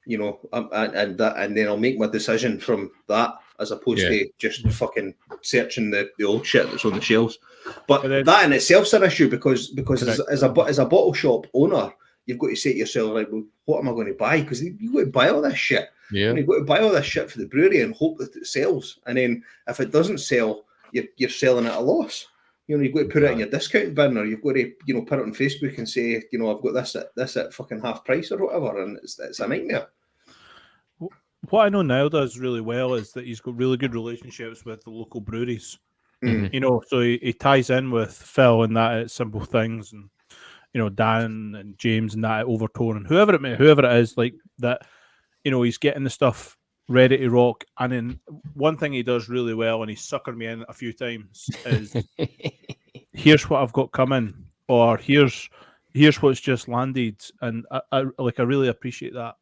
And then I'll make my decision from that, as opposed to just fucking searching the old shit that's on the shelves. But that in itself's an issue because as a bottle shop owner, you've got to say to yourself, like, well, what am I going to buy? Because you've got to buy all this shit. Yeah. And you've got to buy all this shit for the brewery and hope that it sells. And then if it doesn't sell, you're selling at a loss. You've got to put it in your discount bin, or you've got to, put it on Facebook and say, I've got this at fucking half price or whatever, and it's a nightmare. What I know Niall does really well is that he's got really good relationships with the local breweries. So he ties in with Phil and that at Simple Things, and Dan and James and that at Overtone, and whoever it is, like that. He's getting the stuff ready to rock. And then one thing he does really well, and he's suckered me in a few times, is here's what I've got coming, or here's what's just landed, and I really appreciate that.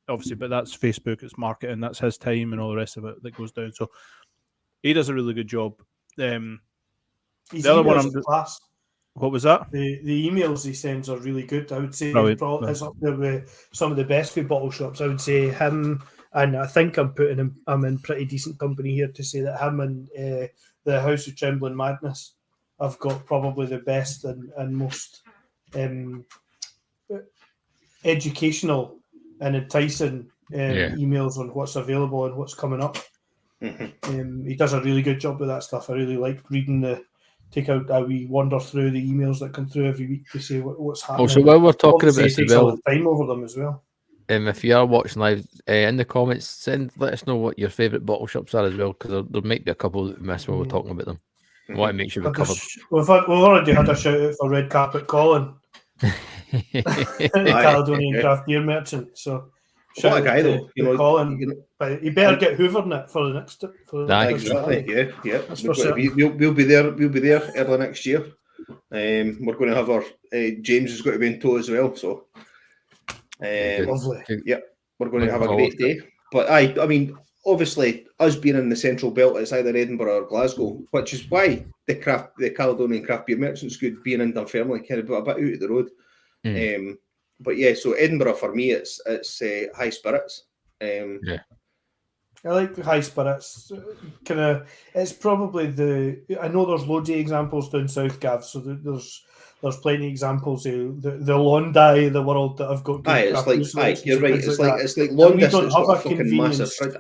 Obviously, but that's Facebook, it's marketing, that's his time and all the rest of it that goes down. So he does a really good job. The other one, What was that? The emails he sends are really good. I would say Brilliant. it's up there with some of the best food bottle shops. I would say him, and I think I'm in pretty decent company here to say that him and the House of Trembling Madness have got probably the best and most educational and enticing emails on what's available and what's coming up. He does a really good job with that stuff. I really like reading take out a wee wander through the emails that come through every week to see what's happening. Also, while we're talking Obviously, about this it as takes a lot well, of time over them as well. if you are watching live, in the comments, let us know what your favourite bottle shops are as well, because there might be a couple that we missed while we're talking about them. I want to make sure we're covered. We've already had a shout out for Red Carpet Colin, the Caledonian craft beer merchant. So, what a guy though, Colin. But you better get hoovering it for the next. Exactly. Yeah. We'll be there. We'll be there early next year. We're going to have our James is going to be in tow as well. So, lovely. Yeah, we're going to have a great day. But I mean, obviously, us being in the Central Belt, it's either Edinburgh or Glasgow, which is why the Caledonian Craft Beer Merchants good being in Dunfermline, kind of a bit out of the road. But yeah, so Edinburgh for me, it's High Spirits. I like the High Spirits. It's probably I know there's loads of examples down south, Gav. So there's plenty of examples of the Londi of the world that have got good it's like you're right. It's like long distance got a fucking massive fridge.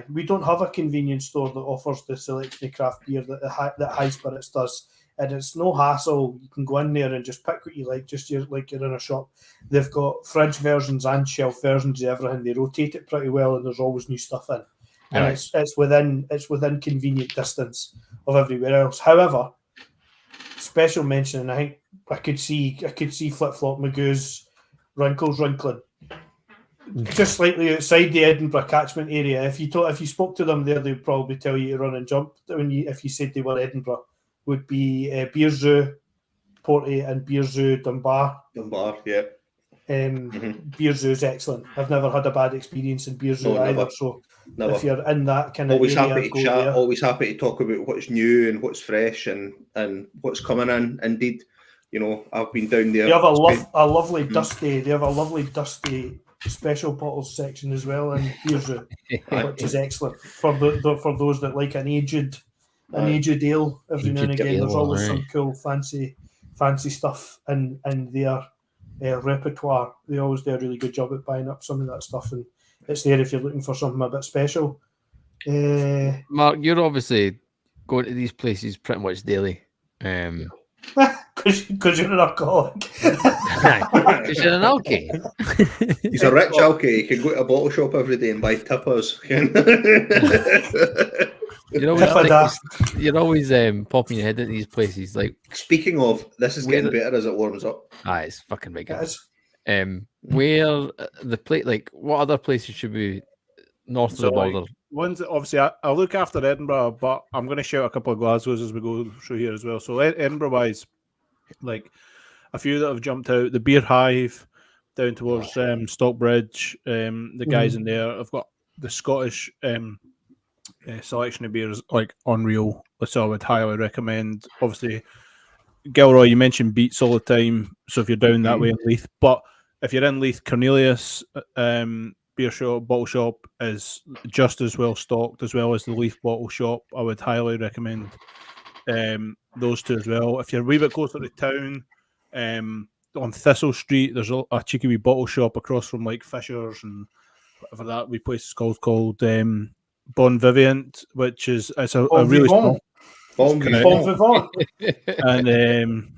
We don't have a convenience store that offers the selection of craft beer that High Spirits does. And it's no hassle. You can go in there and just pick what you like, like you're in a shop. They've got fridge versions and shelf versions of everything. They rotate it pretty well, and there's always new stuff in. And it's within convenient distance of everywhere else. However, special mention, and I think I could see Flip Flop Magoo's Wrinkles Wrinkling just slightly outside the Edinburgh catchment area. If you spoke to them there, they'd probably tell you to run and jump. If you said they were Edinburgh. Would be Beer Zoo, Porty, and Beer Zoo Dunbar. Yeah. Beer Zoo is excellent. I've never had a bad experience in Beer Zoo either. So if you're in that kind of always area, happy to chat. Always happy to talk about what's new and what's fresh and what's coming in. Indeed, I've been down there. They have a lovely dusty. They have a lovely dusty special bottles section as well in Beer Zoo, which is excellent for those that like an aged ale every now and again. There's always some cool fancy stuff in their repertoire. They always do a really good job at buying up some of that stuff, and it's there if you're looking for something a bit special. Mark, you're obviously going to these places pretty much daily. Because you're an alcoholic. Because you're an alky. He's a rich alky. He can go to a bottle shop every day and buy tippers. You're always popping your head into these places. Like, speaking of, this is getting better as it warms up. It's fucking big. Where the plate? Like, what other places should we north of the border? Ones that obviously I'll look after Edinburgh, but I'm going to shout a couple of Glasgows as we go through here as well. So Edinburgh wise, like a few that have jumped out, the Beer Hive down towards Stockbridge. The guys in there, I've got the Scottish selection of beers like unreal, so I would highly recommend. Obviously, Gilroy, you mentioned Beats all the time, so if you're down that way in Leith, but if you're in Leith, Cornelius beer shop, bottle shop is just as well stocked as well as the Leith bottle shop. I would highly recommend those two as well. If you're a wee bit closer to town, on Thistle Street, there's a cheeky wee bottle shop across from like Fisher's and whatever that wee place is called Bon Vivant, which is a really small Bon Vivant. And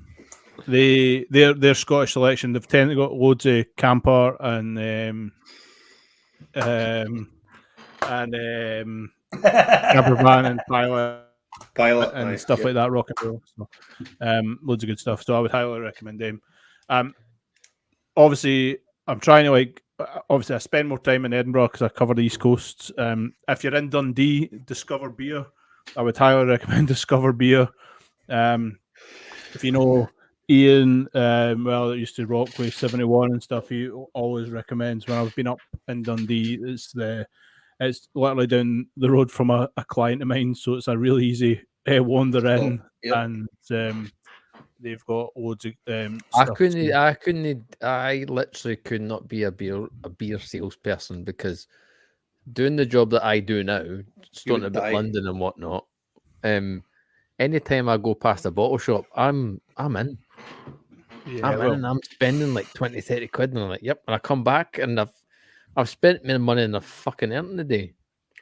their Scottish selection, they've tended to got loads of camper and Cabervan and Pilot and stuff like that, rock and roll. So, loads of good stuff. So I would highly recommend them. Obviously, I'm trying to obviously I spend more time in Edinburgh because I cover the East Coast. If you're in Dundee, Discover Beer. I would highly recommend Discover Beer. If you know Ian, it used to rock with 71 and stuff. He always recommends when I've been up in Dundee. It's literally down the road from a client of mine, so it's a really easy wander in. And they've got loads of I stuff. I literally could not be a beer salesperson because doing the job that I do now, starting about die. London and whatnot, anytime I go past a bottle shop, I'm in. Yeah, I'm in and I'm spending like 20, 30 quid and I'm like, yep. And I come back and I've spent my money and I've fucking earned the day.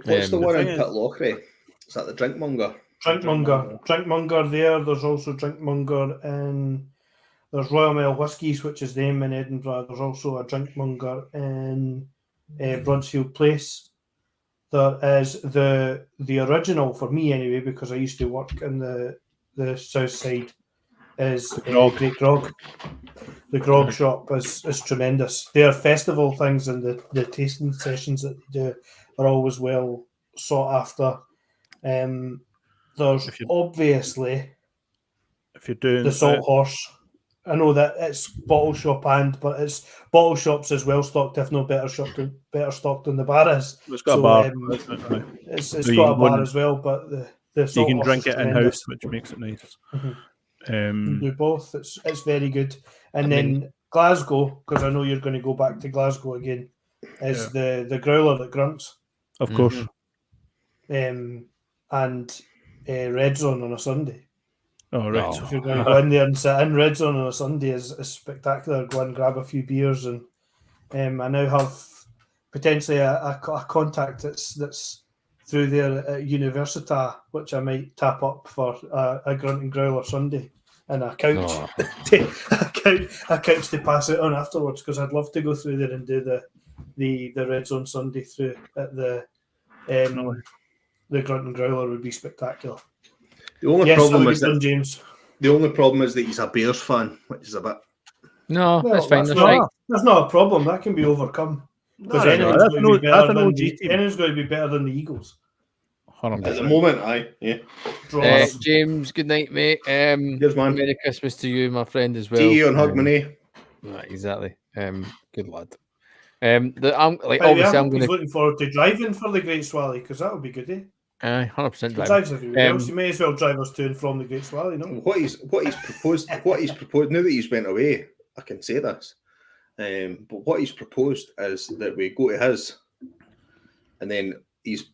What's the one in thing is- Pitlochry? Is that the Drinkmonger? Drinkmonger there. There's also Drinkmonger in. There's Royal Mail Whiskies, which is the name in Edinburgh. There's also a Drinkmonger in Broadsfield Place. There is the original for me anyway, because I used to work in the south side. Is Great Grog. The grog shop is tremendous. Their festival things and the tasting sessions that they do are always well sought after. There's obviously if you're doing the Salt Horse. I know that it's bottle shop but it's bottle shops as well stocked, if not better stocked than the bar is. It's got a bar. It's So got a bar as well, but the so you Salt can Horse drink is it in house, which makes it nice. Do both. It's very good. And then Glasgow, because I know you're going to go back to Glasgow again, is the growler that grunts. Of course. And Red Zone on a Sunday. Oh, right. So if you're going to go in there and sit in Red Zone on a Sunday is spectacular. Go and grab a few beers, and I now have potentially a contact that's through there at Università, which I might tap up for a grunt and growler Sunday, and a couch, a couch to pass it on afterwards, because I'd love to go through there and do the Red Zone Sunday through at the grunt and growler would be spectacular. The only problem is that James. The only problem is that he's a Bears fan, which is a bit. No, that's fine. That's not a problem. That can be overcome. Because anyone's going to be better than the Eagles. At the moment, yeah. James, good night, mate. Cheers, man. Merry Christmas to you, my friend, as well. See you on Hogmanay. Right, exactly. Good lad. I'm looking forward to driving for the Great Swally, because that would be good, eh? 100% drives everywhere else. You may as well drive us to and from the Great Swally, no? What he's proposed now that he's went away, I can say this. But what he's proposed is that we go to his, and then his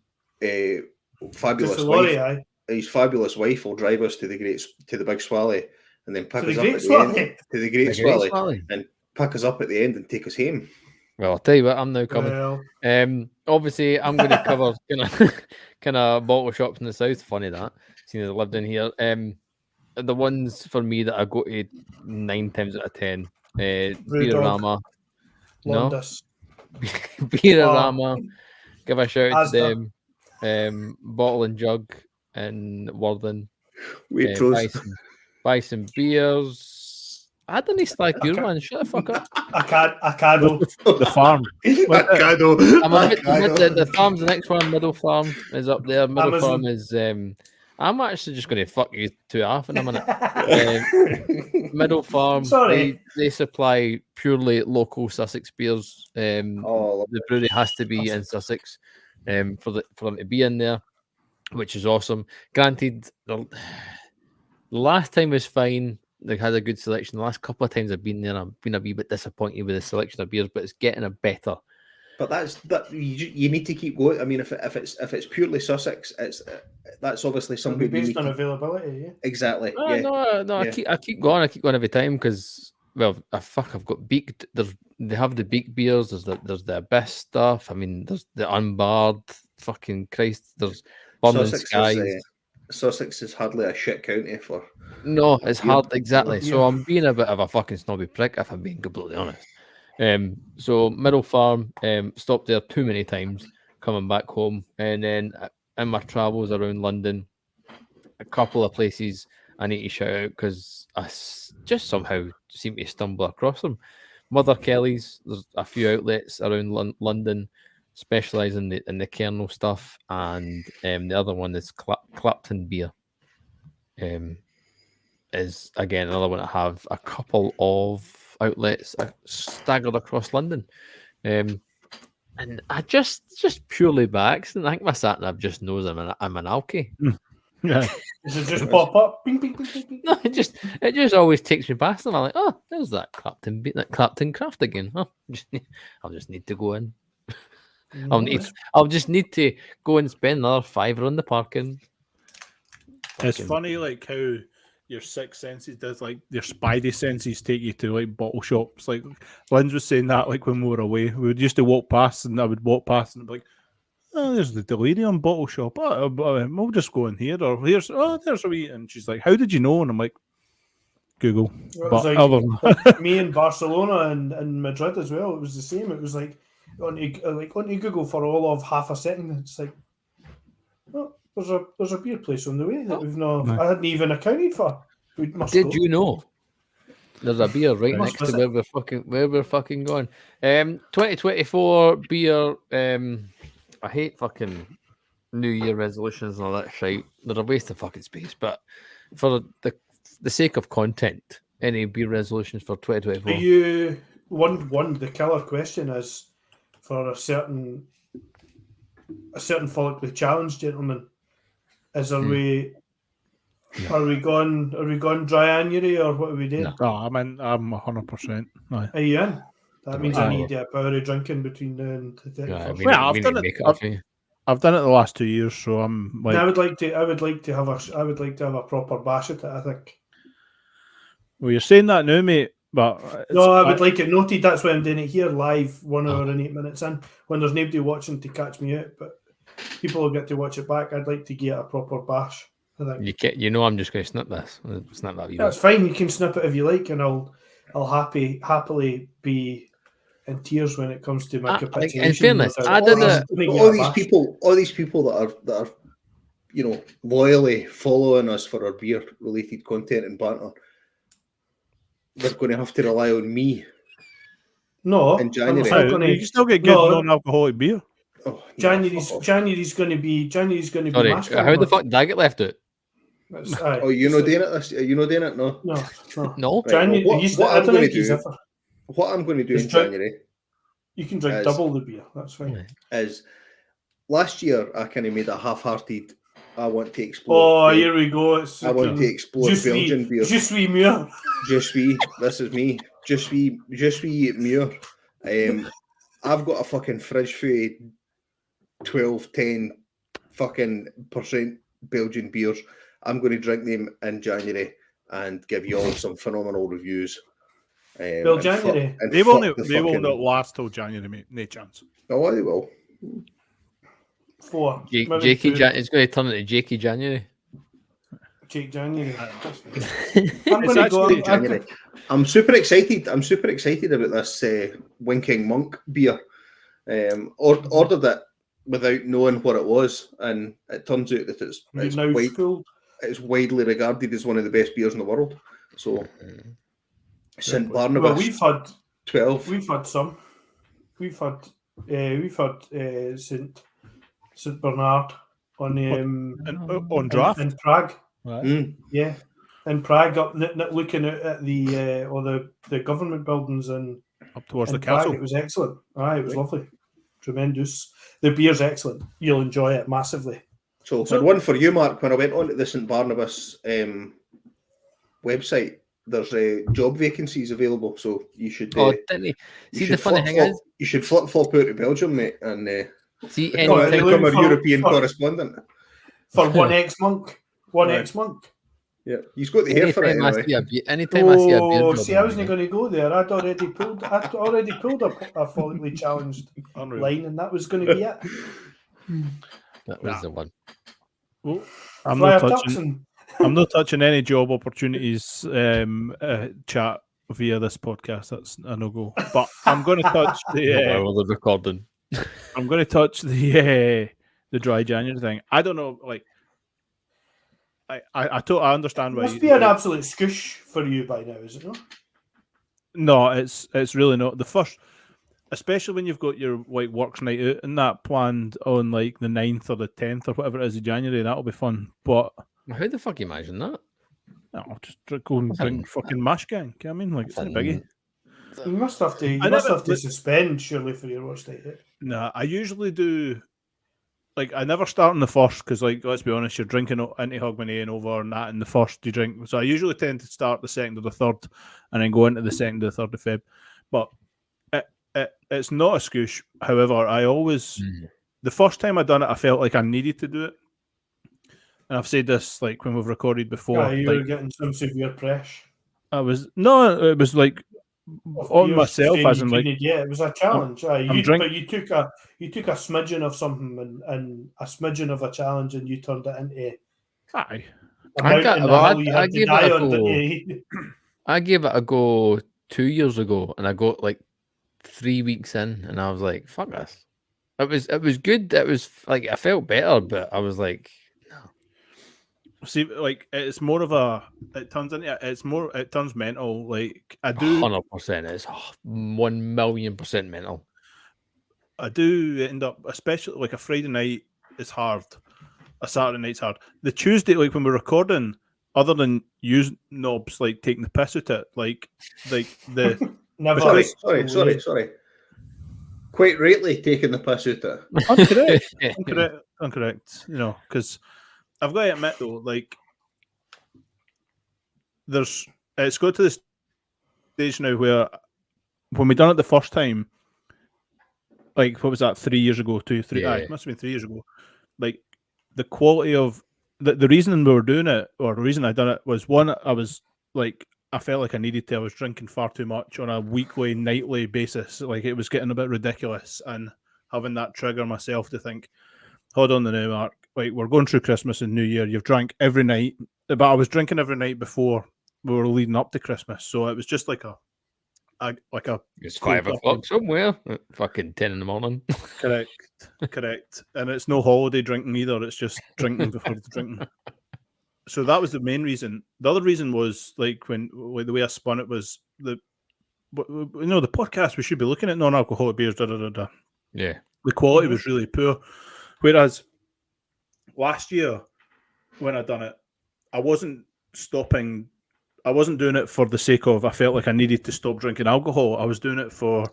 fabulous wife, his fabulous wife will drive us to the Big Swally, and then pick us up at the end to the Great Swally, and pick us up at the end and take us home. Well, I'll tell you what, I'm now coming. Well. Obviously, I'm going to cover kind of bottle shops in the south. Funny that, seeing as I lived in here. The ones for me that I go to 9 times out of 10. Beerorama. No. Beerorama. Give a shout out to them. Bottle and Jug in Worthing. Buy some beers. I didn't slag your man. Shut the fuck up. Acado. The farm. Acado. The farm's the next one. Middle Farm is up there. Middle Farm is. I'm actually just going to fuck you to half in a minute. Middle Farm. Sorry. They supply purely local Sussex beers. The brewery has to be in Sussex for them to be in there, which is awesome. Granted, the last time was fine. They had a good selection. The last couple of times I've been there, I've been a wee bit disappointed with the selection of beers, but it's getting a better. But you need to keep going. I mean, if it's purely Sussex, that's obviously something based on availability. Yeah, exactly. No. I keep going. I keep going every time because I've got beaked. They have the beaked beers. There's the Abyss stuff. I mean, there's the unbarred. Fucking Christ. There's Burning Skies. Sussex is hardly a shit county for. No, it's hard, exactly. So I'm being a bit of a fucking snobby prick, if I'm being completely honest. So Middle Farm, stopped there too many times, coming back home, and then in my travels around London, a couple of places I need to shout out because I just somehow seem to stumble across them. Mother Kelly's, there's a few outlets around London. Specialise in the kernel stuff, and the other one is Clapton Beer. Is again another one that have a couple of outlets staggered across London, and I just purely by accident, I think my sat nav just knows I'm an alky. Yeah, Does it just pop up? Bing, bing, bing, bing, bing. No, it just always takes me past them. I'm like, oh, there's that Clapton Craft again. Oh, I'll just need to go in. I'll just need to go and spend another £5 on the parking. It's funny, like how your sixth senses does, like your spidey senses take you to like bottle shops. Like Linz was saying that, like when we were away, we would used to walk past, and I would walk past and be like, "Oh, there's the Delirium bottle shop. Oh, we'll just go in here." Or there's a wee. And she's like, "How did you know?" And I'm like, "Google." It was But like me in Barcelona and Madrid as well. It was the same. It was like onto Google for all of half a second. It's like, oh, there's a beer place on the way that we've not. No. I hadn't even accounted for. We must Did go. you know? There's a beer right Must next to visit. where we're fucking going. 2024 beer. I hate fucking New Year resolutions and all that shit. They're a waste of fucking space. But for the sake of content, any beer resolutions for 2024? Are you one? The killer question is for a certain follically challenged gentleman. Is are we? No. Are we going dry-January or what are we doing? No. I'm 100%. No. Are you in? That means I No. need a power of drinking between now and the 31st. Yeah, Well, I've we done need to it- make it up for you. I've done it the last 2 years, so I'm like, I would like to have a proper bash at it. I think. well, you're saying that now, mate. But No, I would like it noted. That's why I'm doing it here live, 1 Oh. hour and 8 minutes in, when there's nobody watching to catch me out. But people will get to watch it back. I'd like to get a proper bash. I think I'm just going to snip this. Snip that. that's fine. You can snip it if you like, and I'll happily be in tears when it comes to my capitulation. in fairness, no doubt. I did I'm it. gonna get all a these bash. people that are loyally following us for our beer related content and banter, they're going to have to rely on me. No, in January. I'm still gonna, you can still get good non-alcoholic beer. Oh, no, January's fuck off. January's going to be Sorry, master. how the fuck did I get left out? Oh, you're not doing it this year? You're not doing it? No. No. No. Right, January. well, I don't think he's ever. What I'm going to do Just in drink- January You can drink As- double the beer. That's fine. is last year I kind of made a half-hearted. I want to explore. Oh, here we go. It's I want to explore Belgian beer. Just we Muir. Just we. This is me. Just we Muir. I've got a fucking fridge full of 12, 10 fucking % Belgian beers. I'm going to drink them in January and give you all some phenomenal reviews. Well, January. They will not last till January, mate. No chance. Oh, they will. 4. Jakey it's going to turn into Jakey January. Jake January. It's I'm going to go. actually January. I'm super excited. I'm super excited about this Winking Monk beer. Ordered it without knowing what it was, and it turns out that it's widely regarded as one of the best beers in the world. So, St Barnabas. Well, we've had 12. We've had some. We've had St Bernard on draft in Prague. Right. Yeah, in Prague, up looking at the government buildings and Up towards the Prague. castle. It was excellent. It was lovely, tremendous. The beer's excellent. You'll enjoy it massively. So, and one for you, Mark. When I went onto the St Barnabas website, there's job vacancies available. So you should. Didn't he? See, the funny thing is, you should flip flop out to Belgium, mate, and see, become anytime, a European correspondent For one ex-monk. One Right. ex-monk. Yeah, he's got the hair for it anytime I anyway. see a beer, anytime I see a beer, job See, I wasn't on going to go there. I'd already pulled a follically challenged Unreal. line, and that was going to be it. that was the one. Well, I'm Fly not up ducks touching. and I'm not touching any job opportunities chat via this podcast. That's a no go. But I'm going to touch While the recording. I'm going to touch the dry January thing. I don't know, like. I understand why. must be an absolute scoosh for you by now, is it not? No, it's really not. The first, especially when you've got your like works night out and that planned on like the 9th or the 10th or whatever it is of January, that'll be fun. But How the fuck you imagine that? I'll just go and drink fucking mash gang. You know what I mean, like it's a biggie. You must have to. You I must never- have to suspend surely for your worst night out. No, I usually do. like I never start in the first because, like, let's be honest, you're drinking into Hogmanay and over and that in the first you drink. So I usually tend to start the 2nd or the 3rd, and then go into the 2nd or the 3rd of Feb. But it's not a scoosh. However, I always the first time I done it, I felt like I needed to do it, and I've said this like when we've recorded before. Yeah, you like, were getting some severe pressure. it was like on myself, as in like it was a challenge. I'm But you took a smidgen of something and a smidgen of a challenge, and you turned it into aye. a mountain, a hill you had to die on. I gave it a go 2 years ago, and I got like 3 weeks in, and I was like, "Fuck this." It was good. It was like I felt better, but I was like, See, like it's more of a. It turns mental. Like I do, 100%. It's 1,000,000% mental. I do end up, especially like a Friday night is hard. A Saturday night's hard. The Tuesday, like when we're recording, other than use knobs like taking the piss out it, like the. Never. Sorry. Quite rightly taking the piss out it. Incorrect. You know, because I've got to admit though, like it's got to the stage now where when we done it the first time, like what was that, 3 years ago, 2, 3, it must have been 3 years ago. Like the quality of the reason we were doing it, or the reason I done it was one, I was like I felt like I needed to. I was drinking far too much on a weekly, nightly basis. Like it was getting a bit ridiculous, and having that trigger myself to think, hold on now, Mark. Like we're going through Christmas and New Year. You've drank every night, but I was drinking every night before we were leading up to Christmas. So it was just like a it's 5 o'clock somewhere. Fucking 10 in the morning. Correct. And it's no holiday drinking either. It's just drinking before the drinking. So that was the main reason. The other reason was like the way I spun it was the podcast. We should be looking at non-alcoholic beers. Yeah, the quality was really poor. Whereas last year when I done it, I wasn't stopping. I wasn't doing it for the sake of I felt like I needed to stop drinking alcohol. I was doing it for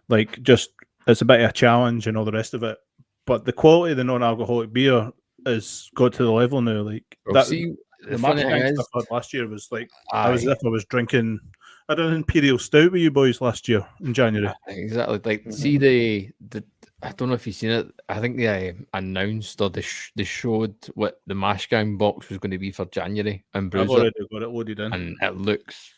like just it's a bit of a challenge and all the rest of it. But the quality of the non-alcoholic beer has got to the level now. Like the funny thing is, stuff I had last year was like I was as if I was drinking. I had an Imperial Stout with you boys last year in January. Exactly. Like see the I don't know if you've seen it. I think they announced or they showed what the mash gang box was going to be for January and I've already got it loaded in, and it looks.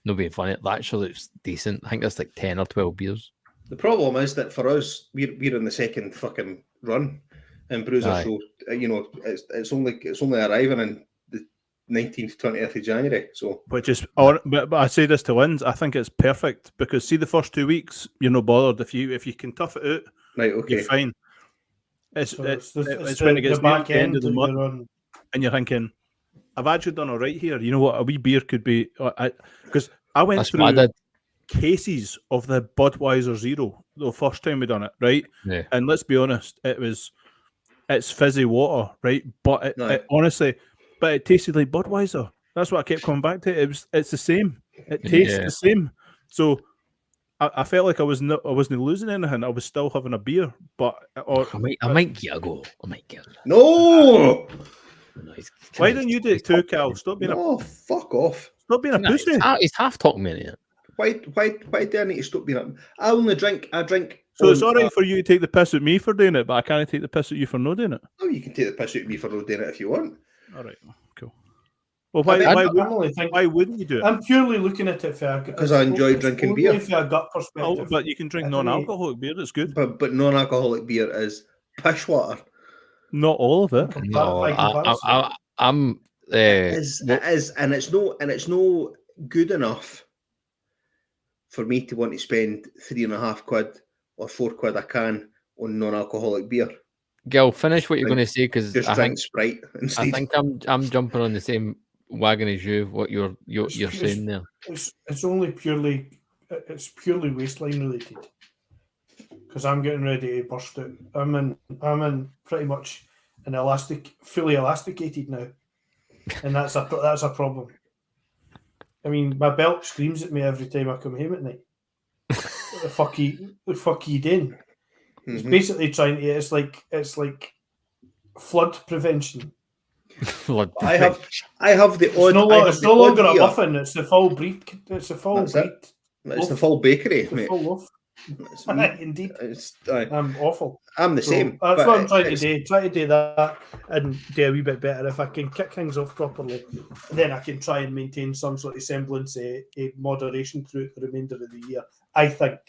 No being funny, it actually looks decent. I think that's like 10 or 12 beers. The problem is that for us, we're in the second fucking run in Bruiser, so you know it's only arriving in the 19th, 20th of January. So which is, but I say this to Linz, I think it's perfect because see the first 2 weeks you're not bothered if you can tough it out, right? Okay, you're fine. It's when it gets near the end of the month and you're thinking, I've actually done all right here. You know what? A wee beer could be because I went through cases of the Budweiser Zero the first time we done it, right? Yeah. And let's be honest, it's fizzy water, right? But it honestly, but it tasted like Budweiser. That's what I kept coming back to. It's the same. It tastes the same. So I felt like I wasn't losing anything. I was still having a beer, but I might get a go. No. Why don't you do it too, Cal? Stop being fuck off. Stop being a pussy. He's half talking me in it. Why do I need to stop being up? I only drink. So it's all right for you to take the piss at me for doing it, but I can't take the piss at you for not doing it. Oh, you can take the piss at me for not doing it if you want. All right, cool. Well, why wouldn't you do it? I'm purely looking at it because I enjoy drinking beer. For a gut perspective. But you can drink non-alcoholic beer. That's good. But non-alcoholic beer is pish water. Not all of it. No, it is, and it's no good enough for me to want to spend £3.50 or £4 a can on non-alcoholic beer. Gil, finish what you're going to say because I think Sprite instead. I think I'm jumping on the same wagon as you. What you're saying there? It's purely waistline related. Because I'm getting ready to burst out. I'm in pretty much fully elasticated now, and that's a problem. I mean, my belt screams at me every time I come home at night. What the fuck are you doing? It's basically trying to. It's like flood prevention. Flood I have the odd. It's no longer a muffin. It's the full breed. It's a full That's it. breed. It's the full bakery, It's the mate. full loaf. It's me. Indeed. Aye. I'm awful. I'm the So same. that's but what I'm trying to it's- do. Try to do that and do a wee bit better. If I can kick things off properly, then I can try and maintain some sort of semblance of moderation through the remainder of the year. I think.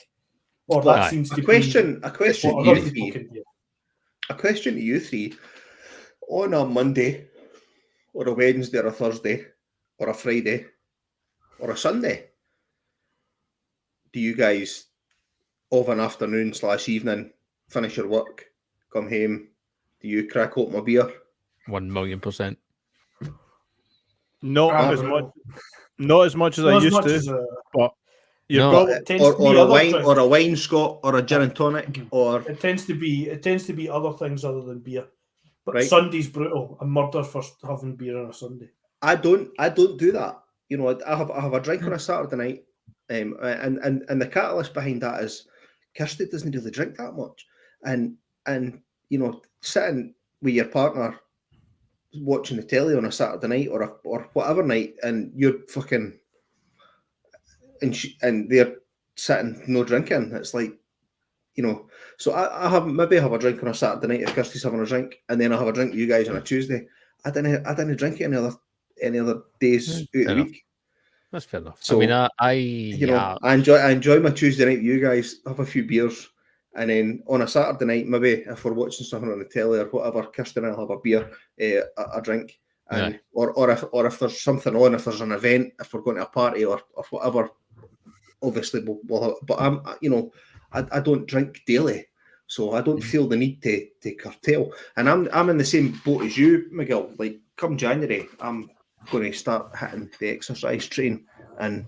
Or that Aye. seems to A question be to what you other people three. can do. A question to you three. On a Monday, or a Wednesday, or a Thursday, or a Friday, or a Sunday, do you guys of an afternoon / evening finish your work, come home? Do you crack open a beer? 1,000,000%. Not as much as I used to, but you're No. probably It tends to be a other wine, drinks. or a wine scot, or a gin and tonic, or It tends to be other things other than beer. But Right. Sunday's brutal. A murder for having beer on a Sunday. I don't do that. You know, I have a drink on a Saturday night, and the catalyst behind that is Kirsty doesn't really drink that much, and you know, sitting with your partner watching the telly on a Saturday night or whatever night, and you're fucking and they're sitting no drinking. It's like, you know. So I have a drink on a Saturday night if Kirsty's having a drink, and then I have a drink with you guys on a Tuesday. I didn't drink any other days out of the enough. week. That's fair enough. So, I mean, I enjoy my Tuesday night with you guys, have a few beers, and then on a Saturday night, maybe if we're watching something on the telly or whatever, Kirsten and I'll have a beer, a drink, and or if there's something on, if there's an event, if we're going to a party or whatever, obviously we'll have, but I don't drink daily, so I don't feel the need to curtail. And I'm in the same boat as you, Miguel. Like come January, I'm going to start hitting the exercise train and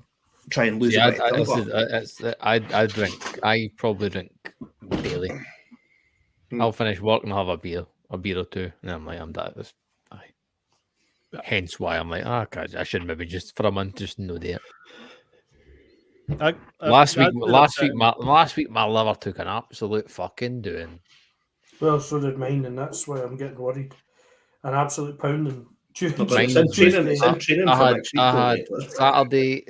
try and lose a bit of temper. I probably drink daily. I'll finish work and have a beer or two, and I'm like, I'm that. Hence why I'm like, God, I should maybe just for a month just no do it. Last week, my liver took an absolute fucking doing. Well, so did mine, and that's why I'm getting worried. An absolute pounding. It's in training for next week. I had Saturday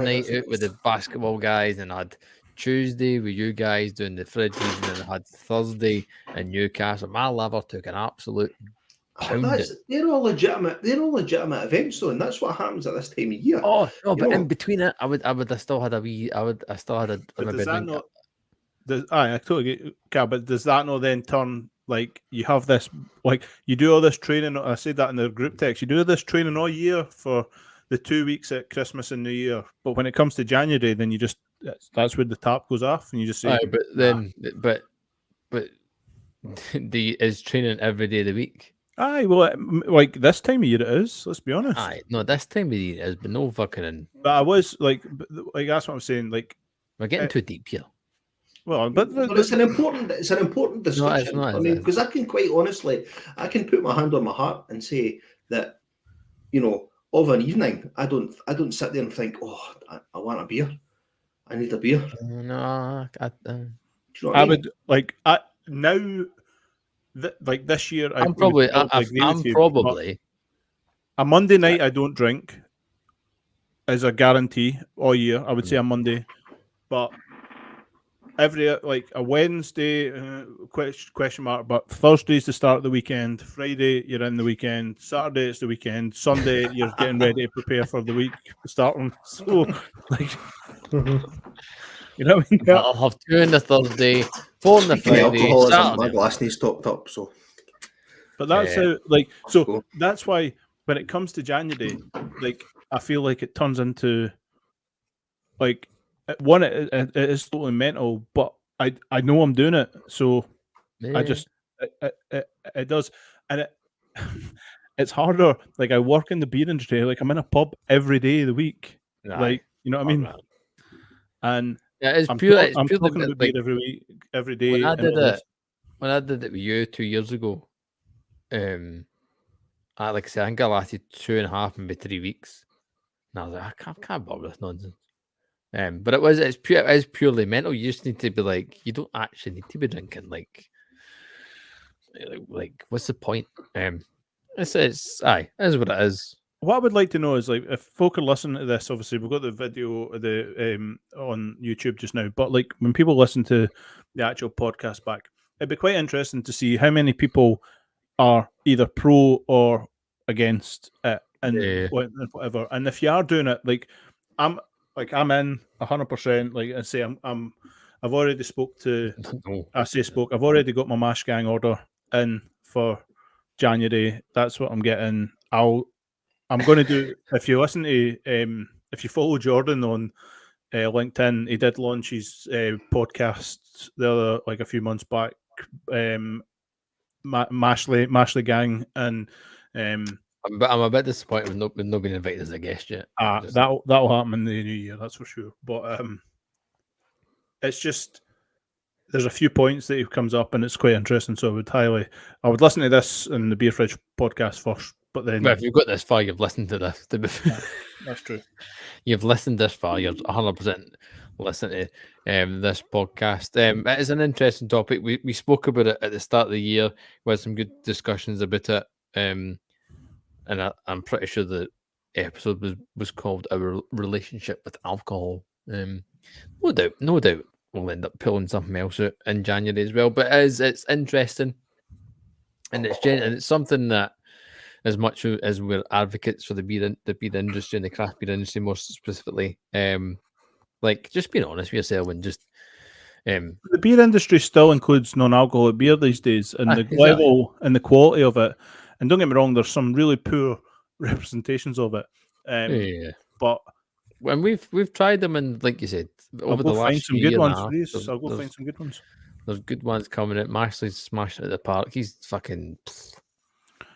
night out with the basketball guys, and I had Tuesday with you guys doing the fridges, and then I had Thursday in Newcastle. My liver took an absolute pounding. They're all legitimate events, though, and that's what happens at this time of year. Oh no, but in between it, I would have still had a wee. I still had a. But does that not? I totally get, Cal, but does that not then turn like you have this, like you do all this training? I said that in the group text. You do this training all year for the 2 weeks at Christmas and New Year, but when it comes to January, then you just that's where the tap goes off, and you just say, but is training every day of the week? Aye, well, like this time of year it is. Let's be honest. Aye, no, this time of year has been no fucking. But I was like that's what I'm saying. Like we're getting too deep here. Well, but it's an important discussion. I mean, because I can quite honestly, I can put my hand on my heart and say that, you know, of an evening, I don't sit there and think, oh, I want a beer, I need a beer. No, I would like now. Like this year, I'm probably a Monday night. I don't drink as a guarantee all year. I would say a Monday, but every like a Wednesday question mark. But Thursday's the start of the weekend. Friday you're in the weekend. Saturday it's the weekend. Sunday you're getting ready to prepare for the week starting. So like. You know what I mean? I'll have 2 on the Thursday, 4 on the Friday. My glass needs topped up, so. But that's how, like, so cool. That's why when it comes to January, like, I feel like it turns into, like, one, it is totally mental, but I know I'm doing it, so I just, it does, and it's harder. Like, I work in the beer industry, like, I'm in a pub every day of the week, like, you know what I mean? And yeah, I'm talking about beer every week, every day. When I did it with you 2 years ago, I think I lasted 2.5, maybe 3 weeks. And I was like, I can't bother this nonsense. But it's purely mental. You just need to be like, you don't actually need to be drinking. Like what's the point? It's it is what it is. What I would like to know is, like, if folk are listening to this, obviously we've got the video of the on YouTube just now, but like when people listen to the actual podcast back, it'd be quite interesting to see how many people are either pro or against it and whatever. And if you are doing it, like I'm in 100%. Like I say, I've already spoke to. I've already got my Mash Gang order in for January. That's what I'm getting. I'm going to do. If you listen to, if you follow Jordan on LinkedIn, he did launch his podcast a few months back. Mashley Gang, and I'm a bit disappointed with not being invited as a guest yet. That'll happen in the new year, that's for sure. But it's just there's a few points that he comes up, and it's quite interesting. So I would listen to this in the Beer Fridge podcast first. But then, well, if you've got this far, you've listened to this. That's true. You've listened this far. You're 100% listening to this podcast. It is an interesting topic. We spoke about it at the start of the year. We had some good discussions about it. And I'm pretty sure the episode was called "Our Relationship with Alcohol." No doubt, we'll end up pulling something else out in January as well. But it's interesting, and it's something that, as much as we're advocates for the beer industry and the craft beer industry more specifically, like just being honest with yourself and just the beer industry still includes non-alcoholic beer these days, and the exactly. level and the quality of it. And don't get me wrong, there's some really poor representations of it. But when we've tried them, and like you said, over the last some year good ones. I'll go find some good ones. There's good ones coming out. Mashley's smashing it at the park. He's fucking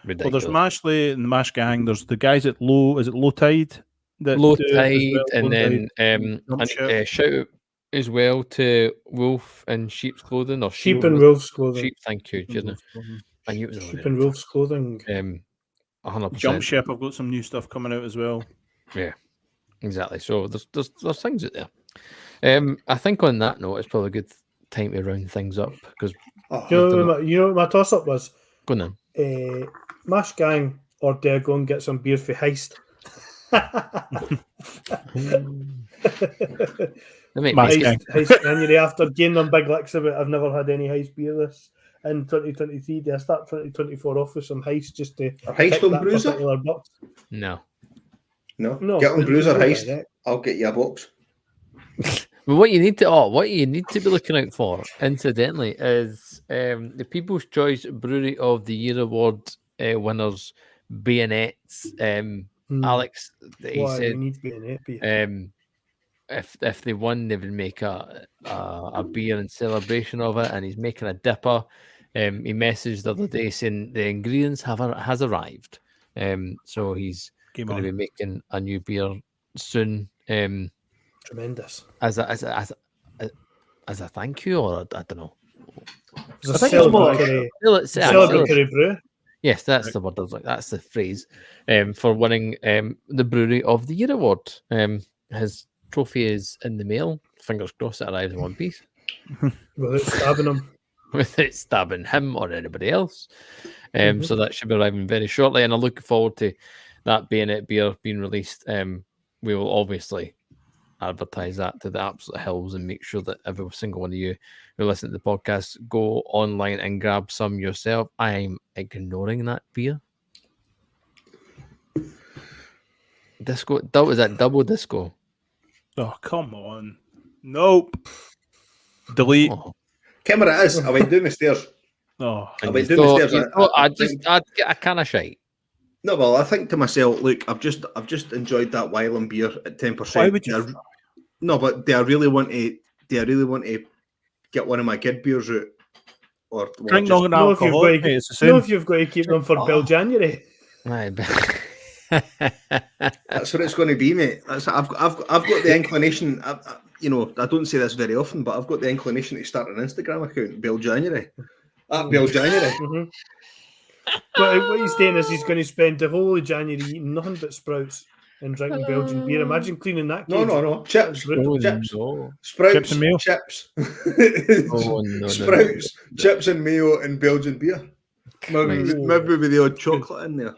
ridiculous. Well, there's Mashley and the Mash Gang. There's the guys at Low Tide. Low Tide, and then shout out as well to Wolf and Sheep's Clothing, or Sheep and Wolf's Clothing. Sheep, thank you, Jordan. I knew it was Sheep and Wolf's Clothing. 100%. Jump Ship, I've got some new stuff coming out as well. Yeah, exactly. So there's things out there. I think on that note, it's probably a good time to round things up because you know what my toss up was? Go on then. Mash Gang, or do I go and get some beer for Heist? Heist January, after gaining them big licks of it, I've never had any Heist beer this in 2023. Do I start 2024 off with some Heist just to Heist on Bruiser? Box? No. Get on Bruiser Heist. I'll get you a box. But what you need to be looking out for, incidentally, is the People's Choice Brewery of the Year Award winners, Bayonets. Alex, he said, we need Bayonet beer. If they won, they would make a beer in celebration of it, and he's making a dipper. He messaged the other day saying the ingredients has arrived. So he's going to be making a new beer soon. Tremendous. As a thank you, or I don't know. It's a celebratory brew. Yes, that's the word. That's the phrase for winning the Brewery of the Year award. His trophy is in the mail. Fingers crossed it arrives in one piece. Without stabbing him. Without stabbing him or anybody else. So that should be arriving very shortly, and I look forward to that Bayonet beer being released. We will obviously advertise that to the absolute hills and make sure that every single one of you who listen to the podcast go online and grab some yourself. I'm ignoring that beer. Disco, was that double disco? Oh, come on. Nope. Delete. Oh. Camera it is. I went down the stairs. Oh, I went down the stairs. I'd get a can of shite. No, well, I think to myself, look, I've just enjoyed that Wylam beer at 10%. Why would you? No, but do I really want to get one of my kid beers out? Or drink non-alcohol. If you've got to keep them for Bill January. That's what it's going to be, mate. I've got the inclination. I don't say this very often, but I've got the inclination to start an Instagram account, Bill January. Bill January. What he's saying is he's going to spend the whole of January eating nothing but sprouts. and drinking Belgian beer. Imagine cleaning that. No. Chips. Oh, Chips. no. Sprouts. Chips and mayo. Chips. Oh, no. Sprouts, chips and mayo and Belgian beer. Christ. Maybe with the odd chocolate in there.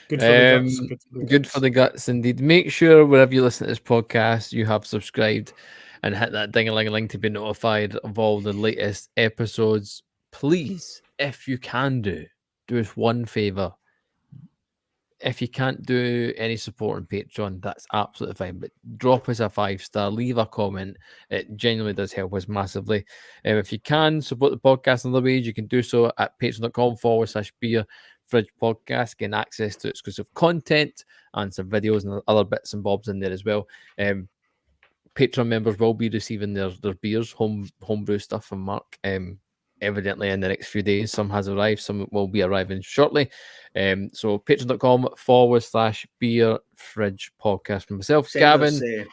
Good for the guts. Good for the guts, indeed. Make sure wherever you listen to this podcast, you have subscribed and hit that ding-a-ling-a-ling to be notified of all the latest episodes. Please, if you can do us one favour. If you can't do any support on Patreon, that's absolutely fine. But drop us a 5-star, leave a comment. It genuinely does help us massively. If you can support the podcast in other ways, you can do so at patreon.com/beer fridge podcast, getting access to exclusive content and some videos and other bits and bobs in there as well. Patreon members will be receiving their beers, homebrew stuff from Mark. Evidently in the next few days. Some has arrived, some will be arriving shortly. So patreon.com/beer fridge podcast from myself, Gavin.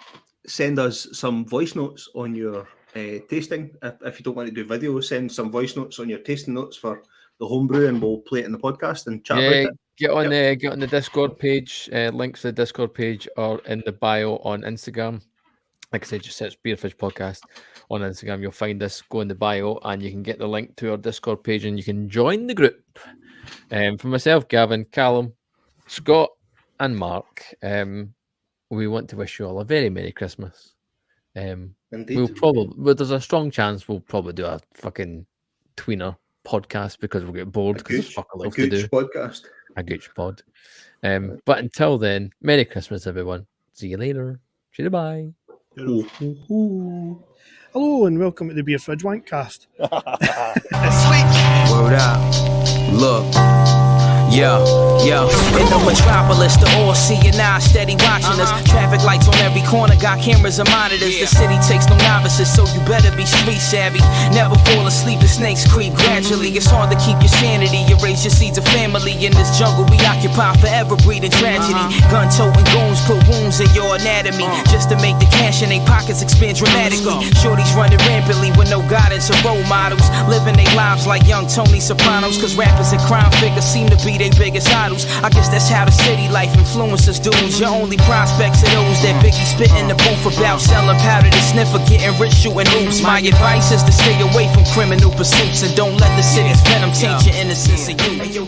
Send us some voice notes on your tasting. If you don't want to do videos, send some voice notes on your tasting notes for the homebrew, and we'll play it in the podcast and chat about it. Get on the Discord page. Links to the Discord page are in the bio on Instagram. Like I said, just search Beer Fridge Podcast on Instagram. You'll find us. Go in the bio, and you can get the link to our Discord page, and you can join the group. For myself, Gavin, Callum, Scott, and Mark, we want to wish you all a very Merry Christmas. Indeed. But there's a strong chance we'll probably do a fucking tweener podcast because we'll get bored because there's fucking else to do. Podcast. A gooch pod. But until then, Merry Christmas, everyone. See you later. Bye. Hello and welcome to the Beer Fridge Wankcast. Word up. Look. Yo. In the metropolis, the all seeing eye steady watching us. Traffic lights on every corner, got cameras and monitors. The city takes no novices, so you better be street savvy. Never fall asleep, the snakes creep gradually. It's hard to keep your sanity, you raise your seeds of family. In this jungle we occupy, forever breeding tragedy. Gun-toting goons put wounds in your anatomy, just to make the cash in their pockets expand dramatically. Shorties running rampantly with no guidance or role models, living their lives like young Tony Sopranos. Cause rappers and crime figures seem to be their biggest idols. I guess that's how the city life influences dudes. Your only prospects are those that Biggie spit in the booth about, selling powder to sniff or getting rich shooting hoops. My advice is to stay away from criminal pursuits and don't let the city's venom taint your innocence of you.